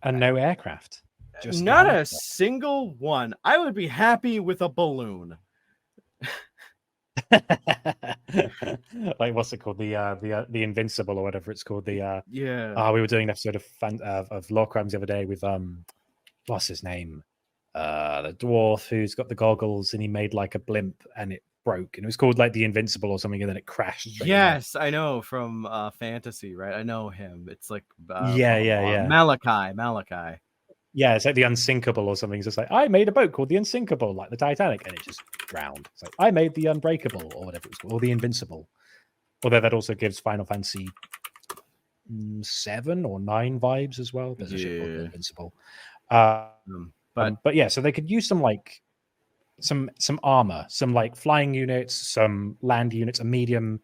And no aircraft. Just Not a aircraft. single one. I would be happy with a balloon. Like what's it called? The Invincible or whatever it's called. Yeah. We were doing an episode of Law Crimes the other day with what's his name? The dwarf who's got the goggles, and he made like a blimp and it broke, and it was called like the Invincible or something, and then it crashed. Yes, I know from fantasy, right? I know him. It's like Yeah. Malachi. Yeah, it's like the Unsinkable or something. It's just like, I made a boat called the Unsinkable, like the Titanic, and it just drowned. It's like, I made the Unbreakable or whatever it's called, or the Invincible. Although that also gives Final Fantasy 7 or 9 vibes as well. There's a ship called the Invincible. But yeah, so they could use some like some armor, some like flying units, some land units, a medium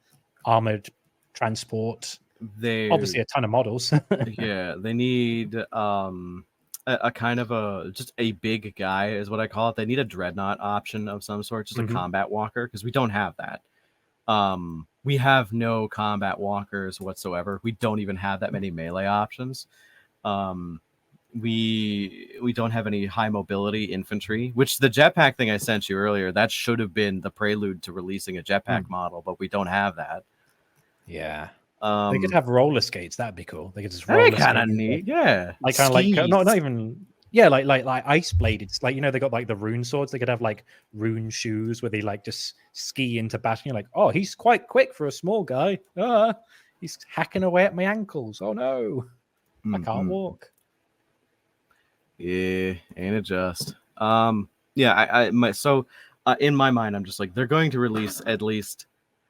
armored transport. They obviously a ton of models. Yeah, they need a kind of just a big guy is what I call it. They need a dreadnought option of some sort, just a combat walker, because we don't have that. We have no combat walkers whatsoever. We don't even have that many melee options. We don't have any high mobility infantry, which the jetpack thing I sent you earlier, that should have been the prelude to releasing a jetpack model, but we don't have that. Yeah. They could have roller skates. That'd be cool. They could just roller skate. Kind of neat, yeah. Like kind of like not even like ice bladed. Like, you know, they got like the rune swords. They could have like rune shoes where they like just ski into battle. You're like, oh, he's quite quick for a small guy. He's hacking away at my ankles. Oh no, I can't walk. Yeah, ain't it just? Yeah, in my mind, I'm just like, they're going to release at least.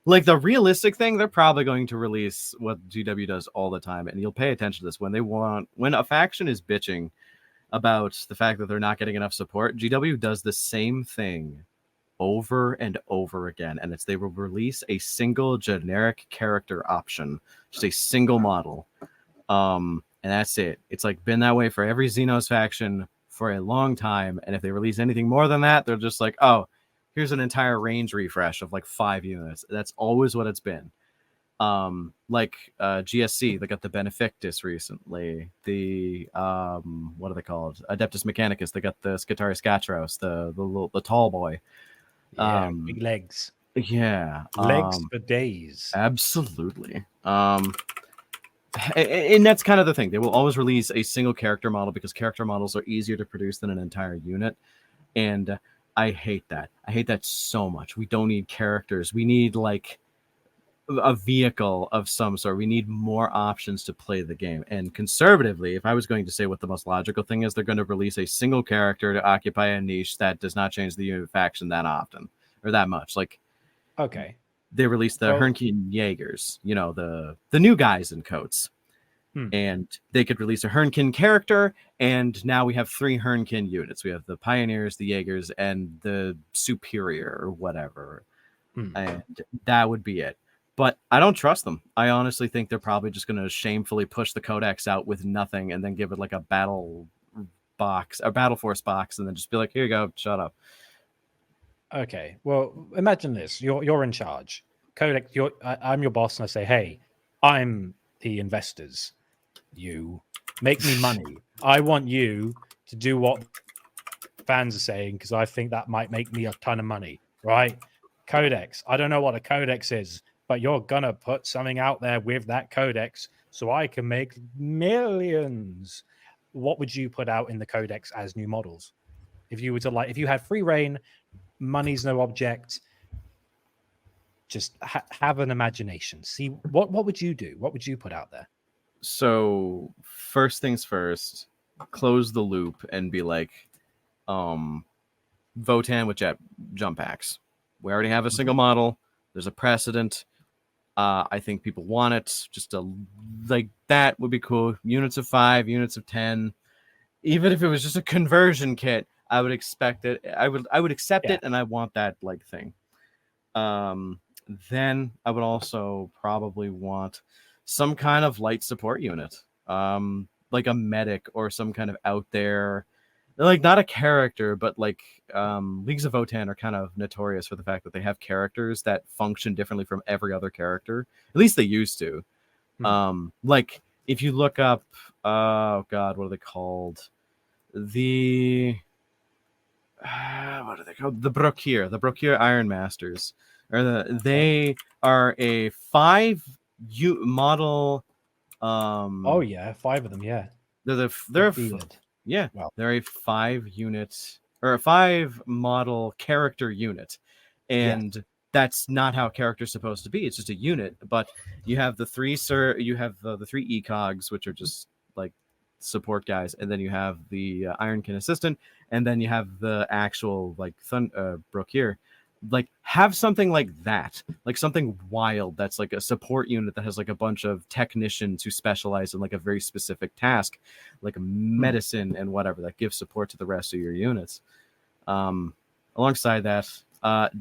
Like the realistic thing, they're probably going to release what GW does all the time, and you'll pay attention to this when a faction is bitching about the fact that they're not getting enough support. GW does the same thing over and over again, and they will release a single generic character option, just a single model, and that's it. It's like been that way for every Xenos faction for a long time, and if they release anything more than that, they're just like, oh, here's an entire range refresh of like 5 units. That's always what it's been. GSC, they got the Benefactus recently. The what are they called? Adeptus Mechanicus. They got the Scutari Scatros, the tall boy. Yeah, big legs. Yeah, legs for days. Absolutely. And that's kind of the thing. They will always release a single character model because character models are easier to produce than an entire unit, and I hate that. I hate that so much. We don't need characters. We need like a vehicle of some sort. We need more options to play the game. And conservatively, if I was going to say what the most logical thing is, they're going to release a single character to occupy a niche that does not change the unit faction that often or that much. Like, okay, they released the Hernkin Jaegers, you know, the new guys in coats. And they could release a Hernkin character, and now we have 3 Hernkin units. We have the Pioneers, the Jaegers, and the Superior or whatever. And that would be it. But I don't trust them. I honestly think they're probably just going to shamefully push the Codex out with nothing and then give it like a battle box, a Battle Force box, and then just be like, here you go, shut up. Okay, well, imagine this. You're in charge. Codex, I'm your boss, and I say, hey, I'm the investors. You make me money. I want you to do what fans are saying because I think that might make me a ton of money, right? Codex. I don't know what a codex is, but you're gonna put something out there with that codex so I can make millions. What would you put out in the codex as new models? If you were to if you had free reign, money's no object, just have an imagination. See, what would you do? What would you put out there? So first things first, close the loop and be like, Votann with jump packs. We already have a single model. There's a precedent. I think people want it. Just like that would be cool. Units of 5, units of 10. Even if it was just a conversion kit, I would expect it. I would accept it, and I want that like thing. Then I would also probably want some kind of light support unit, like a medic or some kind of out there, like not a character, but like Leagues of Votann are kind of notorious for the fact that they have characters that function differently from every other character. At least they used to. Like if you look up, oh god, what are they called? The what are they called? The Brochure Iron Masters. They are a 5 model. Oh yeah, 5 of them. Yeah, they're unit. Yeah, Wow. they're a 5 unit or a 5 model character unit, and that's not how character's supposed to be. It's just a unit, but you have the 3 the 3 ecogs, which are just like support guys, and then you have the Ironkin assistant, and then you have the actual like Brooke here. Like have something like that, like something wild that's like a support unit that has like a bunch of technicians who specialize in like a very specific task, like medicine and whatever, that gives support to the rest of your units. Alongside that,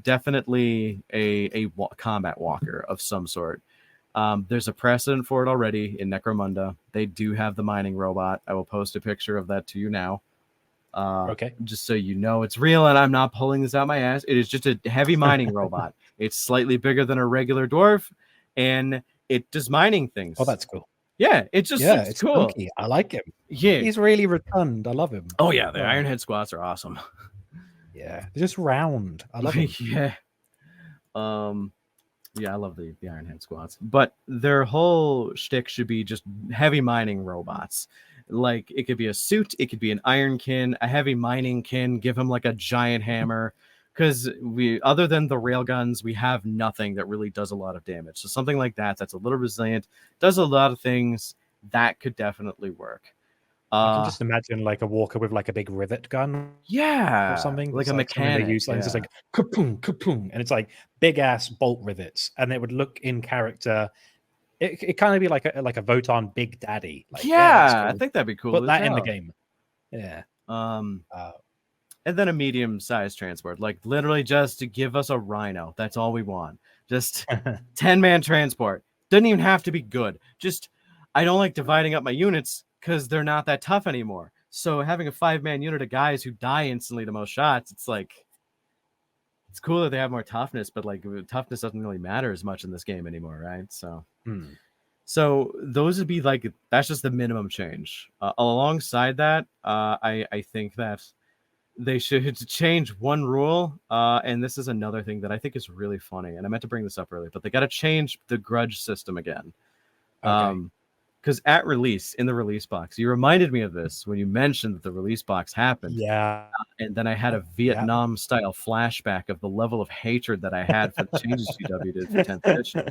definitely a combat walker of some sort. There's a precedent for it already in Necromunda. They do have the mining robot. I will post a picture of that to you now. Okay. Just so you know it's real and I'm not pulling this out my ass. It is just a heavy mining robot. It's slightly bigger than a regular dwarf, and it does mining things. Oh, that's cool. Yeah, it's cool. Funky. I like him. Yeah, he's really rotund. I love him. Oh yeah, the Ironhead squats are awesome. Yeah, they're just round. I love him. Yeah. Yeah, I love the Ironhead squats, but their whole shtick should be just heavy mining robots. Like it could be a suit, it could be an ironkin, a heavy mining kin. Give him like a giant hammer, because we, other than the railguns, we have nothing that really does a lot of damage. So something like that, that's a little resilient, does a lot of things, that could definitely work. I can just imagine like a walker with like a big rivet gun, yeah, or something, like a mechanic. They use, like, it's like kapoom, kapoom, and it's like big ass bolt rivets, and it would look in character. It kind of be like a Votann Big Daddy. Like, yeah, cool. I think that'd be cool. Put that in the game. Yeah. And then a medium-sized transport, like literally just to give us a rhino. That's all we want. Just 10-man transport. Doesn't even have to be good. Just, I don't like dividing up my units because they're not that tough anymore. So having a 5-man unit of guys who die instantly to most shots, it's like, it's cool that they have more toughness, but like toughness doesn't really matter as much in this game anymore, right? So, so those would be like, that's just the minimum change. Alongside that, I think that they should change one rule, and this is another thing that I think is really funny, and I meant to bring this up earlier, but they got to change the grudge system again. Because at release, in the release box, you reminded me of this when you mentioned that the release box happened. Yeah. And then I had a Vietnam-style flashback of the level of hatred that I had for the changes GW did for 10th edition.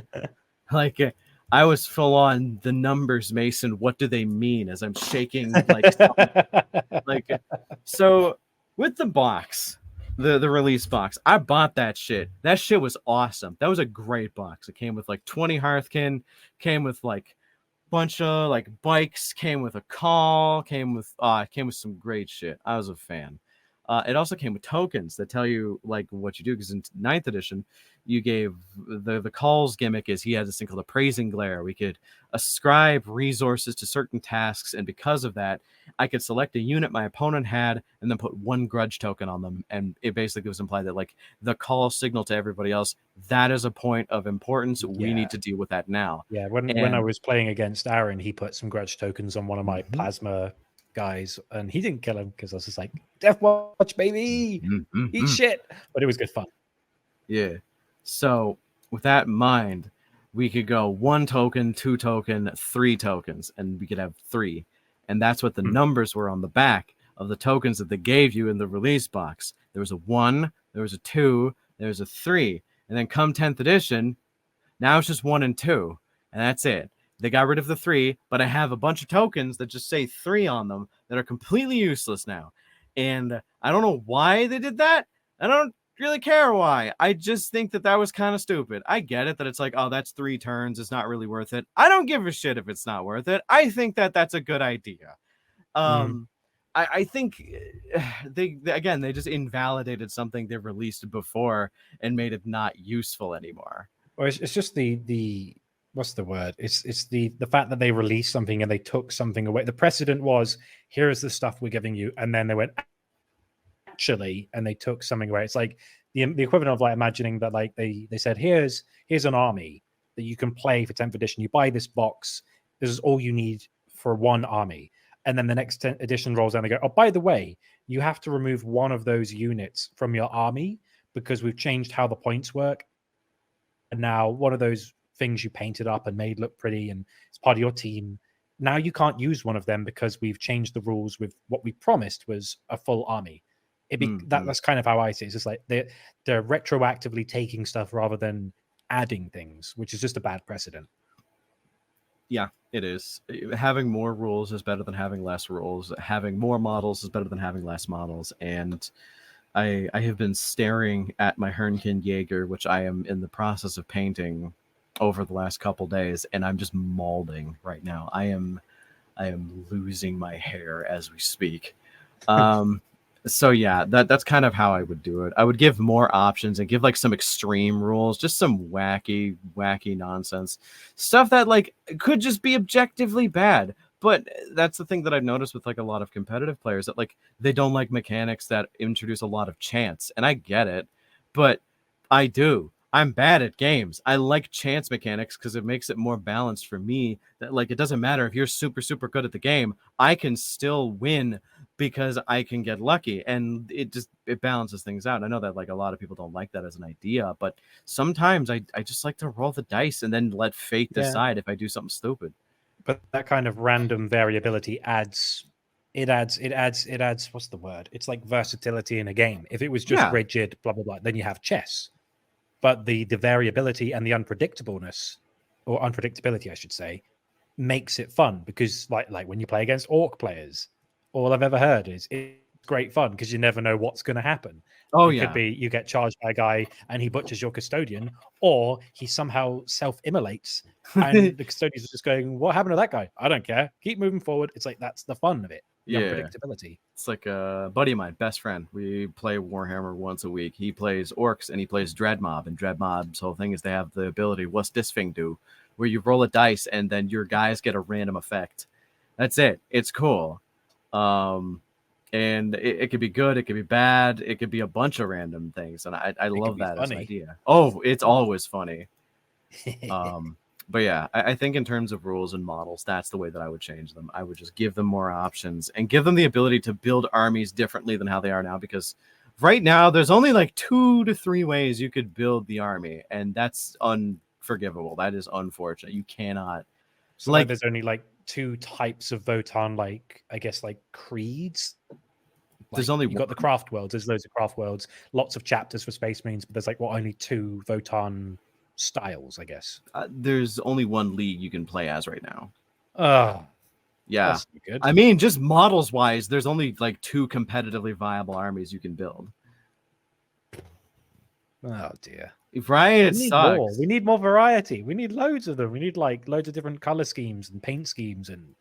Like, I was full on the numbers, Mason. What do they mean? As I'm shaking, like, like, so with the box, the release box, I bought that shit. That shit was awesome. That was a great box. It came with like 20 Hearthkin, came with like bunch of like bikes, came with a call, came with some great shit. I was a fan. It also came with tokens that tell you like what you do, because in 9th edition you gave the calls gimmick is he had this thing called a praising glare. We could ascribe resources to certain tasks, and because of that I could select a unit my opponent had and then put 1 grudge token on them, and it basically was implied that like the call signal to everybody else, that is a point of importance. We need to deal with that now. Yeah, when I was playing against Aaron, he put some grudge tokens on one of my plasma guys, and he didn't kill him because I was just like, Death Watch, baby, eat shit. But it was good fun. Yeah. So with that in mind, we could go 1 token, 2 token, 3 tokens, and we could have 3. And that's what the numbers were on the back of the tokens that they gave you in the release box. There was a 1, there was a 2, there was a 3. And then come 10th edition, now it's just 1 and 2. And that's it. They got rid of the 3, but I have a bunch of tokens that just say 3 on them that are completely useless now. And I don't know why they did that. I don't really care why. I just think that was kind of stupid. I get it that it's like, oh, that's 3 turns. It's not really worth it. I don't give a shit if it's not worth it. I think that that's a good idea. I think they just invalidated something they released before and made it not useful anymore. Or it's just the what's the word? It's the fact that they released something and they took something away. The precedent was, here is the stuff we're giving you, and then they went, actually, and they took something away. It's like the equivalent of like imagining that like they said, here's an army that you can play for 10th edition. You buy this box. This is all you need for one army. And then the next edition rolls down. They go, oh, by the way, you have to remove one of those units from your army because we've changed how the points work. And now one of those things you painted up and made look pretty and it's part of your team, now you can't use one of them because we've changed the rules with what we promised was a full army. That's kind of how I see it. It's just like they're retroactively taking stuff rather than adding things, which is just a bad precedent. Yeah, it is. Having more rules is better than having less rules. Having more models is better than having less models. And I have been staring at my Hernkin Jaeger, which I am in the process of painting over the last couple days, and I'm just molding right now. I am losing my hair as we speak. So yeah, that's kind of how I would do it. I would give more options and give like some extreme rules, just some wacky nonsense stuff that like could just be objectively bad. But that's the thing that I've noticed with like a lot of competitive players, that like they don't like mechanics that introduce a lot of chance. And I get it, but I do. I'm bad at games. I like chance mechanics because it makes it more balanced for me. That like it doesn't matter if you're super good at the game, I can still win because I can get lucky, and it balances things out. I know that like a lot of people don't like that as an idea, but sometimes I just like to roll the dice and then let fate decide if I do something stupid. But that kind of random variability adds what's the word? It's like versatility in a game. If it was just rigid, blah blah blah, then you have chess. But the variability and the unpredictableness, or unpredictability, I should say, makes it fun because like when you play against orc players, all I've ever heard is it's great fun because you never know what's going to happen. It could be you get charged by a guy and he butchers your custodian, or he somehow self-immolates and the custodians are just going, what happened to that guy? I don't care. Keep moving forward. It's like that's the fun of it. The unpredictability. It's like a buddy of mine, best friend. We play Warhammer once a week. He plays orcs and he plays Dreadmob, and Dreadmob's whole thing is they have the ability, what's this thing do? Where you roll a dice and then your guys get a random effect. That's it. It's cool. And it could be good, it could be bad, it could be a bunch of random things, and I love that as an idea. Oh, it's always funny. But yeah, I think in terms of rules and models, that's the way that I would change them. I would just give them more options and give them the ability to build armies differently than how they are now, because right now there's only like 2 to 3 ways you could build the army, and that's unforgivable. That is unfortunate. You cannot. So like there's only like 2 types of Votann, like I guess like creeds. There's only you got the craft worlds. There's loads of craft worlds, lots of chapters for Space Marines, but there's like only 2 Votann styles, I guess. There's only 1 league you can play as right now. Yeah. That's good. I mean, just models wise, there's only like 2 competitively viable armies you can build. Oh dear. Right, it sucks. More. We need more variety. We need loads of them. We need like loads of different color schemes and paint schemes and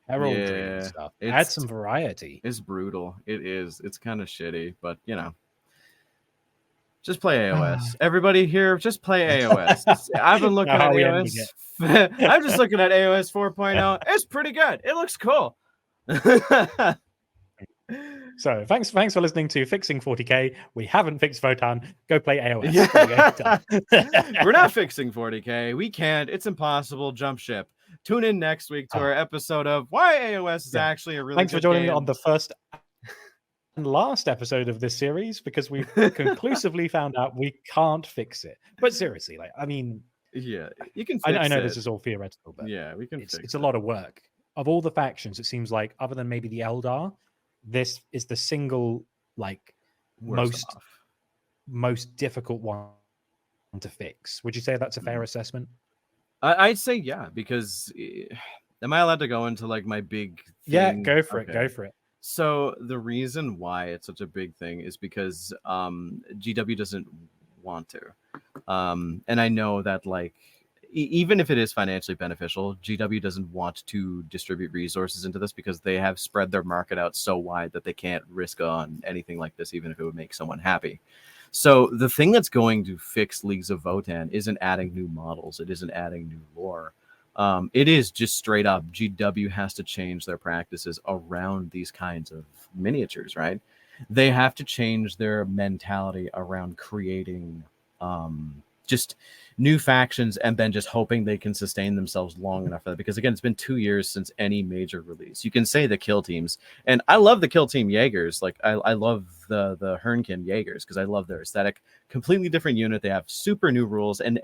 heraldry and stuff. Add some variety. It's brutal. It is. It's kind of shitty, but you know, just play AOS. Everybody here, just play AOS. I've been looking at AOS. I'm just looking at AOS 4.0. It's pretty good. It looks cool. So thanks for listening to Fixing 40K. We haven't fixed Votann. Go play AOS. We're not fixing 40K. We can't. It's impossible. Jump ship. Tune in next week to our episode of why AOS is actually a really Thanks good for joining game. me on the first and last episode of this series, because we've conclusively found out we can't fix it. But seriously, like, I mean, yeah, you can fix I know it. this is all theoretical, but yeah, we can it's a lot of work. Of all the factions, it seems like, other than maybe the Eldar, this is the single like most difficult one to fix. Would you say that's a fair assessment? I'd say yeah, because am I allowed to go into like my big thing? Yeah, go for it. Go for it. So the reason why it's such a big thing is because GW doesn't want to. And I know that like even if it is financially beneficial, GW doesn't want to distribute resources into this because they have spread their market out so wide that they can't risk on anything like this, even if it would make someone happy. So the thing that's going to fix Leagues of Votann isn't adding new models. It isn't adding new lore. It is just straight up GW has to change their practices around these kinds of miniatures, right? They have to change their mentality around creating just new factions and then just hoping they can sustain themselves long enough for that. Because again, it's been 2 years since any major release. You can say the kill teams, and I love the kill team Jaegers. Like I love the Hernkin Jaegers because I love their aesthetic. Completely different unit. They have super new rules, and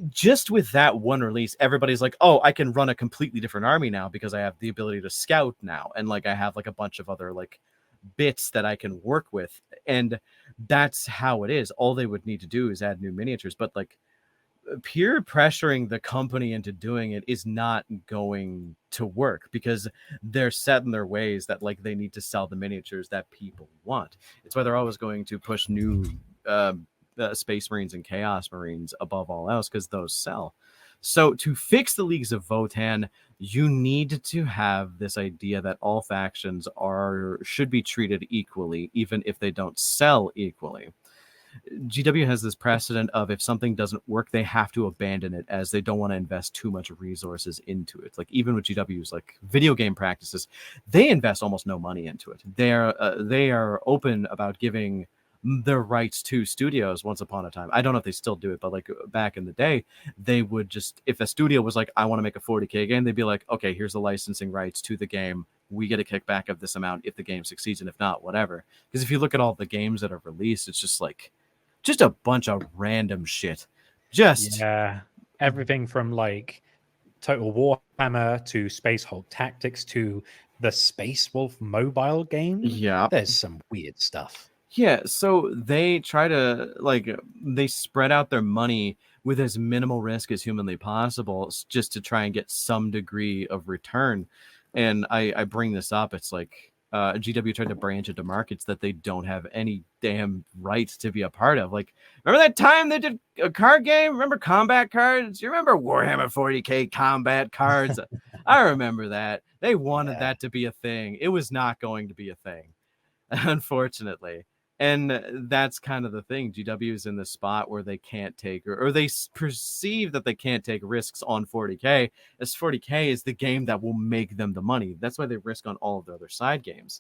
just with that one release, everybody's like, oh, I can run a completely different army now because I have the ability to scout now, and like I have like a bunch of other like bits that I can work with. And that's how it is. All they would need to do is add new miniatures, but like peer pressuring the company into doing it is not going to work because they're set in their ways that like they need to sell the miniatures that people want. It's why they're always going to push new Space Marines and Chaos Marines above all else because those sell. So to fix the Leagues of Votann, you need to have this idea that all factions should be treated equally, even if they don't sell equally. GW has this precedent of if something doesn't work, they have to abandon it as they don't want to invest too much resources into it. Like even with GW's like video game practices, they invest almost no money into it. They are open about giving their rights to studios once upon a time. I don't know if they still do it, but like back in the day, they would just, if a studio was like, I want to make a 40K game, they'd be like, okay, here's the licensing rights to the game. We get a kickback of this amount if the game succeeds, and if not, whatever. Because if you look at all the games that are released, it's just like, just a bunch of random shit. Just everything from like Total Warhammer to Space Hulk Tactics to the Space Wolf mobile game. Yeah, there's some weird stuff. Yeah, so they try to they spread out their money with as minimal risk as humanly possible, just to try and get some degree of return. And I bring this up. It's like GW tried to branch into markets that they don't have any damn right to be a part of. Like, remember that time they did a card game? Remember combat cards? You remember Warhammer 40K combat cards? I remember that. They wanted that to be a thing. It was not going to be a thing, unfortunately. And that's kind of the thing. GW is in the spot where they can't take, or they perceive that they can't take risks on 40K, as 40K is the game that will make them the money. That's why they risk on all of their other side games.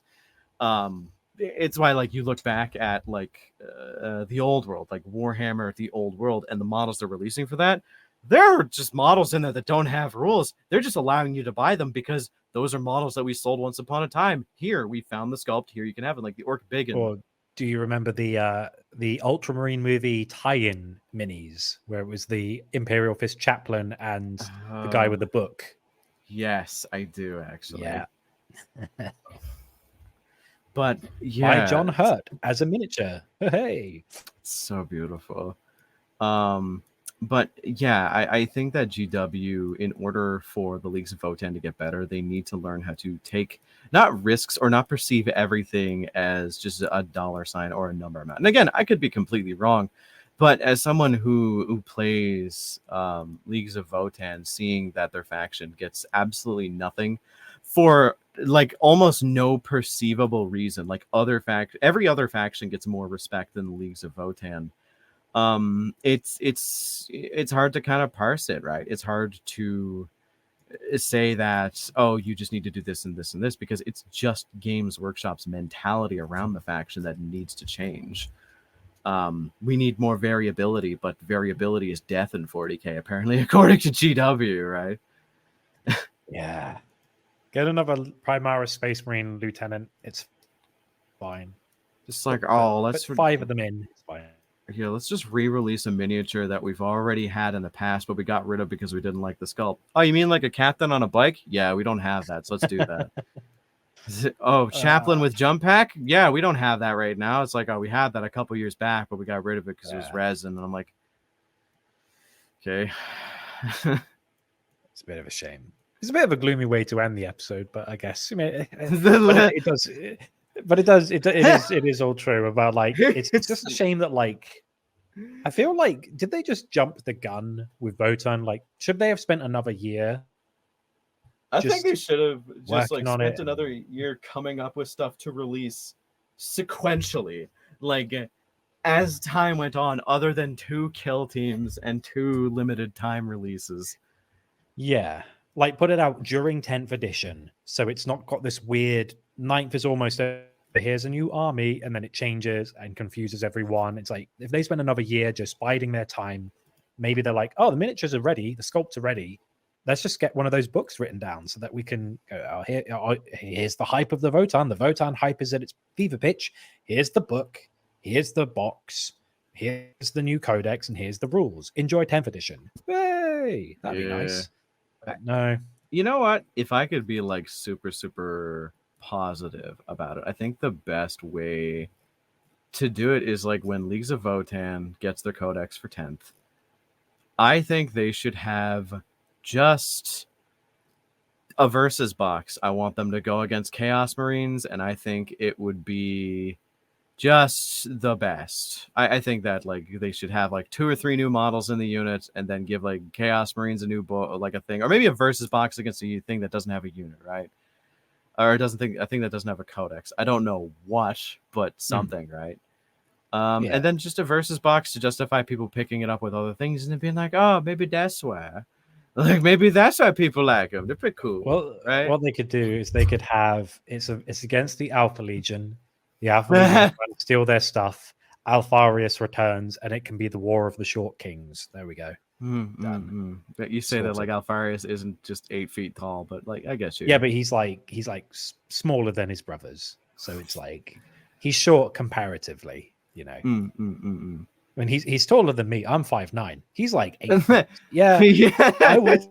It's why, like, you look back at like the old world, like Warhammer, the old world, and the models they're releasing for that. There are just models in there that don't have rules. They're just allowing you to buy them because those are models that we sold once upon a time. Here, we found the sculpt. Here, you can have it, like the Orc Biggin. Or do you remember the Ultramarine movie tie-in minis where it was the Imperial Fist chaplain and the guy with the book? Yes, I do actually. Yeah. But yeah, by John Hurt as a miniature. Hey, so beautiful. But yeah, I think that GW, in order for the Leagues of Votann to get better, they need to learn how to take not risks or not perceive everything as just a dollar sign or a number amount. And again, I could be completely wrong, but as someone who plays Leagues of Votann, seeing that their faction gets absolutely nothing for like almost no perceivable reason, like every other faction gets more respect than the Leagues of Votann. It's hard to kind of parse it, right? It's hard to say that, oh, you just need to do this and this and this, because it's just Games Workshop's mentality around the faction that needs to change. We need more variability, but variability is death in 40K, apparently, according to GW, right? Yeah. Get another Primaris Space Marine Lieutenant. It's fine. Just like, oh, let's put 5 of them in. It's fine. Yeah, let's just re-release a miniature that we've already had in the past, but we got rid of because we didn't like the sculpt. Oh, you mean like a captain on a bike? Yeah, we don't have that, so let's do that. Chaplain with jump pack? Yeah, we don't have that right now. It's like, oh, we had that a couple years back, but we got rid of it because it was resin. And I'm like, okay. It's a bit of a shame. It's a bit of a gloomy way to end the episode, but I guess it does. But it is all true about like it's just a shame that like I feel like did they just jump the gun with Votann? Like, should they have spent another year? I think they should have just like spent another year coming up with stuff to release sequentially. Like as time went on, other than 2 kill teams and 2 limited time releases. Yeah, like put it out during 10th edition, so it's not got this weird 9th is almost over, here's a new army, and then it changes and confuses everyone. It's like if they spend another year just biding their time, maybe they're like, oh, the miniatures are ready, the sculpts are ready. Let's just get one of those books written down so that we can go, here's the hype of the Votann. The Votann hype is at its fever pitch. Here's the book. Here's the box. Here's the new codex, and here's the rules. Enjoy 10th edition. Hey, that'd be nice. But no. You know what? If I could be like super, super positive about it, I think the best way to do it is like when Leagues of Votann gets their codex for 10th. I think they should have just a versus box. I want them to go against Chaos Marines, and I think it would be just the best. I think that like they should have like 2 or 3 new models in the unit, and then give like Chaos Marines a new like a thing, or maybe a versus box against a thing that doesn't have a unit, right? Or a thing that doesn't have a codex. I don't know what, but something, right? And then just a versus box to justify people picking it up with other things and then being like, oh, maybe that's why. Like maybe that's why people like them. They're pretty cool. Well, right? What they could do is they could have it's against the Alpha Legion. The Alpha Legion trying to steal their stuff. Alfarius returns, and it can be the War of the Short Kings. There we go. But you say that like Alfarius isn't just 8 feet tall, but like I guess you. Yeah, but he's like smaller than his brothers, so it's like he's short comparatively. You know, I mean, he's taller than me. I'm 5'9". He's like 8 feet. Yeah, I would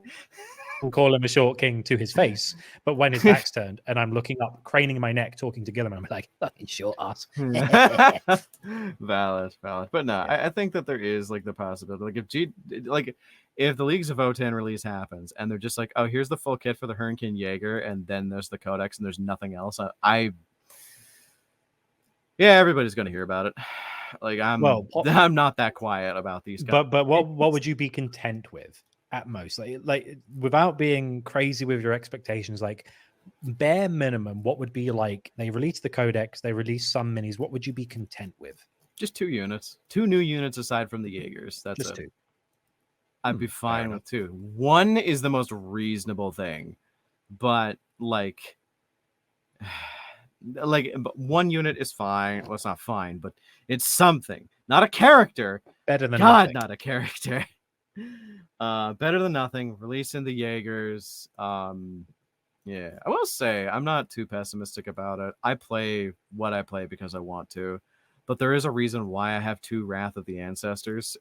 call him a short king to his face, but when his back's turned and I'm looking up, craning my neck, talking to Gilliman, I'm like, fucking short ass. Valid. But no, I think that there is like the possibility, like if the Leagues of Votann release happens and they're just like, oh, here's the full kit for the Hernkin Jaeger, and then there's the Codex and there's nothing else. Yeah, everybody's gonna hear about it. Like I'm not that quiet about these guys. But what would you be content with at most? Like without being crazy with your expectations, like bare minimum, what would be like they release the codex, they release some minis, what would you be content with? Just 2 units. 2 new units aside from the Jaegers. That's just it. 2. I'd be fine with 2. 1 is the most reasonable thing. But like 1 unit is fine. Well, it's not fine, but it's something. Not a character. Better than God, nothing. not a character. Better than nothing. Releasing the Jaegers. Yeah, I will say I'm not too pessimistic about it. I play what I play because I want to, but there is a reason why I have 2 Wrath of the Ancestors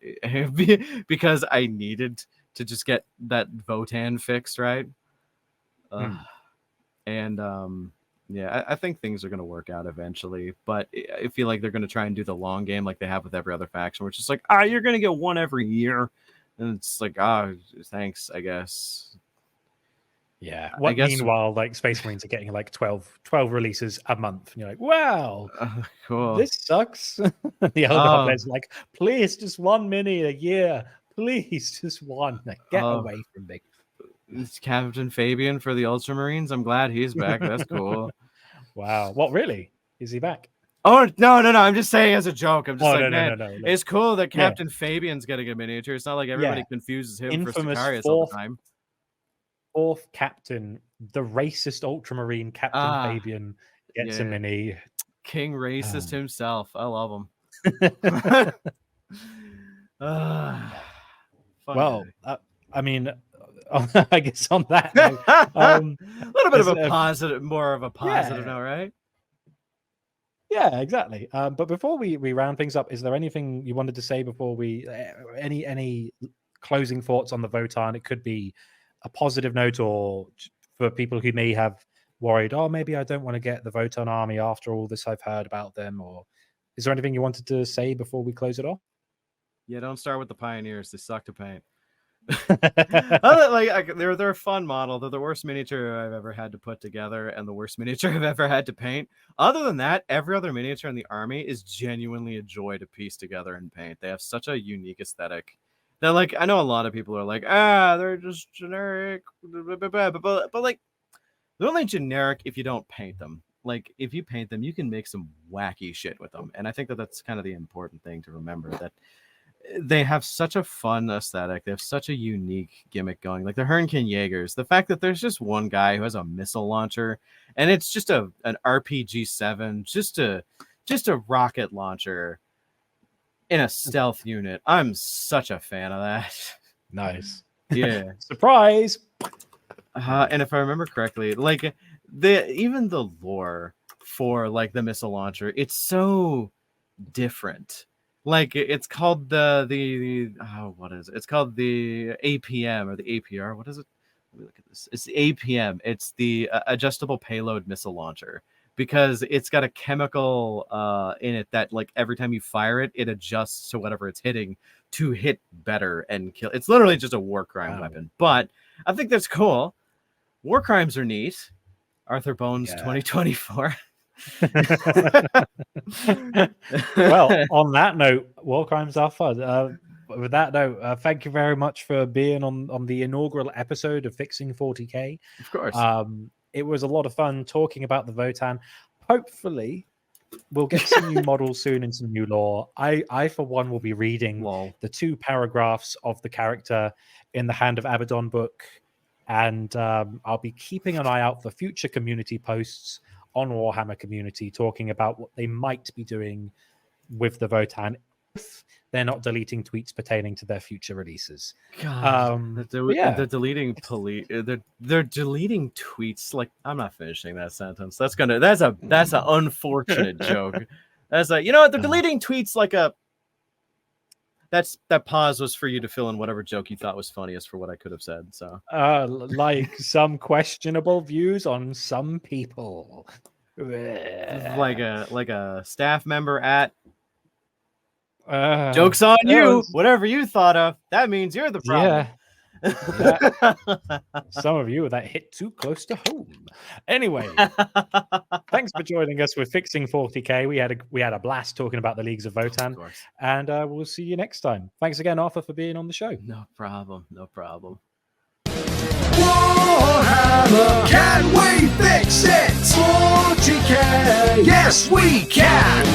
because I needed to just get that Votann fixed, right? Yeah, I think things are going to work out eventually, but I feel like they're going to try and do the long game like they have with every other faction, which is like, you're going to get 1 every year. And it's like, thanks, I guess. Yeah. Meanwhile, like Space Marines are getting like 12 releases a month. And you're like, wow, cool. This sucks. The other players are like, please, just 1 mini a year. Please, just 1. Like, get away from me. It's Captain Fabian for the Ultramarines. I'm glad he's back. That's cool. Wow. What, really? Is he back? Oh, no. I'm just saying as a joke. I'm just no. It's cool that Captain Fabian's getting a miniature. It's not like everybody confuses him for Sicarius all the time. 4th captain, the racist Ultramarine Captain Fabian gets a mini. King racist himself. I love him. Well, I mean, I guess on that note, a little bit of a positive, more of a positive note, right? Yeah, exactly. But before we round things up, is there anything you wanted to say before we any closing thoughts on the Votann? It could be a positive note, or for people who may have worried, maybe I don't want to get the Votann army after all this I've heard about them, or is there anything you wanted to say before we close it off? Yeah, don't start with the Pioneers. They suck to paint. They're a fun model. They're the worst miniature I've ever had to put together and the worst miniature I've ever had to paint. Other than that, every other miniature in the army is genuinely a joy to piece together and paint. They have such a unique aesthetic. They're like, I know a lot of people are like, they're just generic, but like, they're only generic if you don't paint them. like if you paint them, you can make some wacky shit with them. And I think that that's kind of the important thing to remember, that they have such a fun aesthetic. They have such a unique gimmick going. Like the Hernkin Jaegers, the fact that there's just one guy who has a missile launcher, and it's just an RPG-7, just a rocket launcher in a stealth unit. I'm such a fan of that. Nice. Yeah. Surprise. And if I remember correctly, like even the lore for like the missile launcher, it's so different. Like it's called the what is it? It's called the APM or the APR. What is it? Let me look at this. It's the APM. It's the adjustable payload missile launcher, because it's got a chemical in it that, like, every time you fire it, it adjusts to whatever it's hitting to hit better and kill. It's literally just a war crime weapon, but I think that's cool. War crimes are neat. Arthur Bones 2024. Well, on that note, war crimes are fun. With that note, thank you very much for being on the inaugural episode of Fixing 40K. Of course. It was a lot of fun talking about the Votann. Hopefully, we'll get some new models soon and some new lore. I for one, will be reading the 2 paragraphs of the character in the Hand of Abaddon book, and I'll be keeping an eye out for future community posts on Warhammer Community talking about what they might be doing with the Votann if they're not deleting tweets pertaining to their future releases. God, they're deleting they're deleting tweets. Like, I'm not finishing that sentence. That's an unfortunate joke. That's like, you know what? They're deleting tweets like a. That pause was for you to fill in whatever joke you thought was funniest for what I could have said. So, like some questionable views on some people, like a staff member at. Joke's on you. Whatever you thought of, that means you're the problem. Yeah. Some of you that hit too close to home. Anyway, thanks for joining us with Fixing 40K. We had a blast talking about the Leagues of Votann, and we'll see you next time. Thanks again, Arthur, for being on the show. No problem. Warhammer, can we fix it? 40K, yes we can.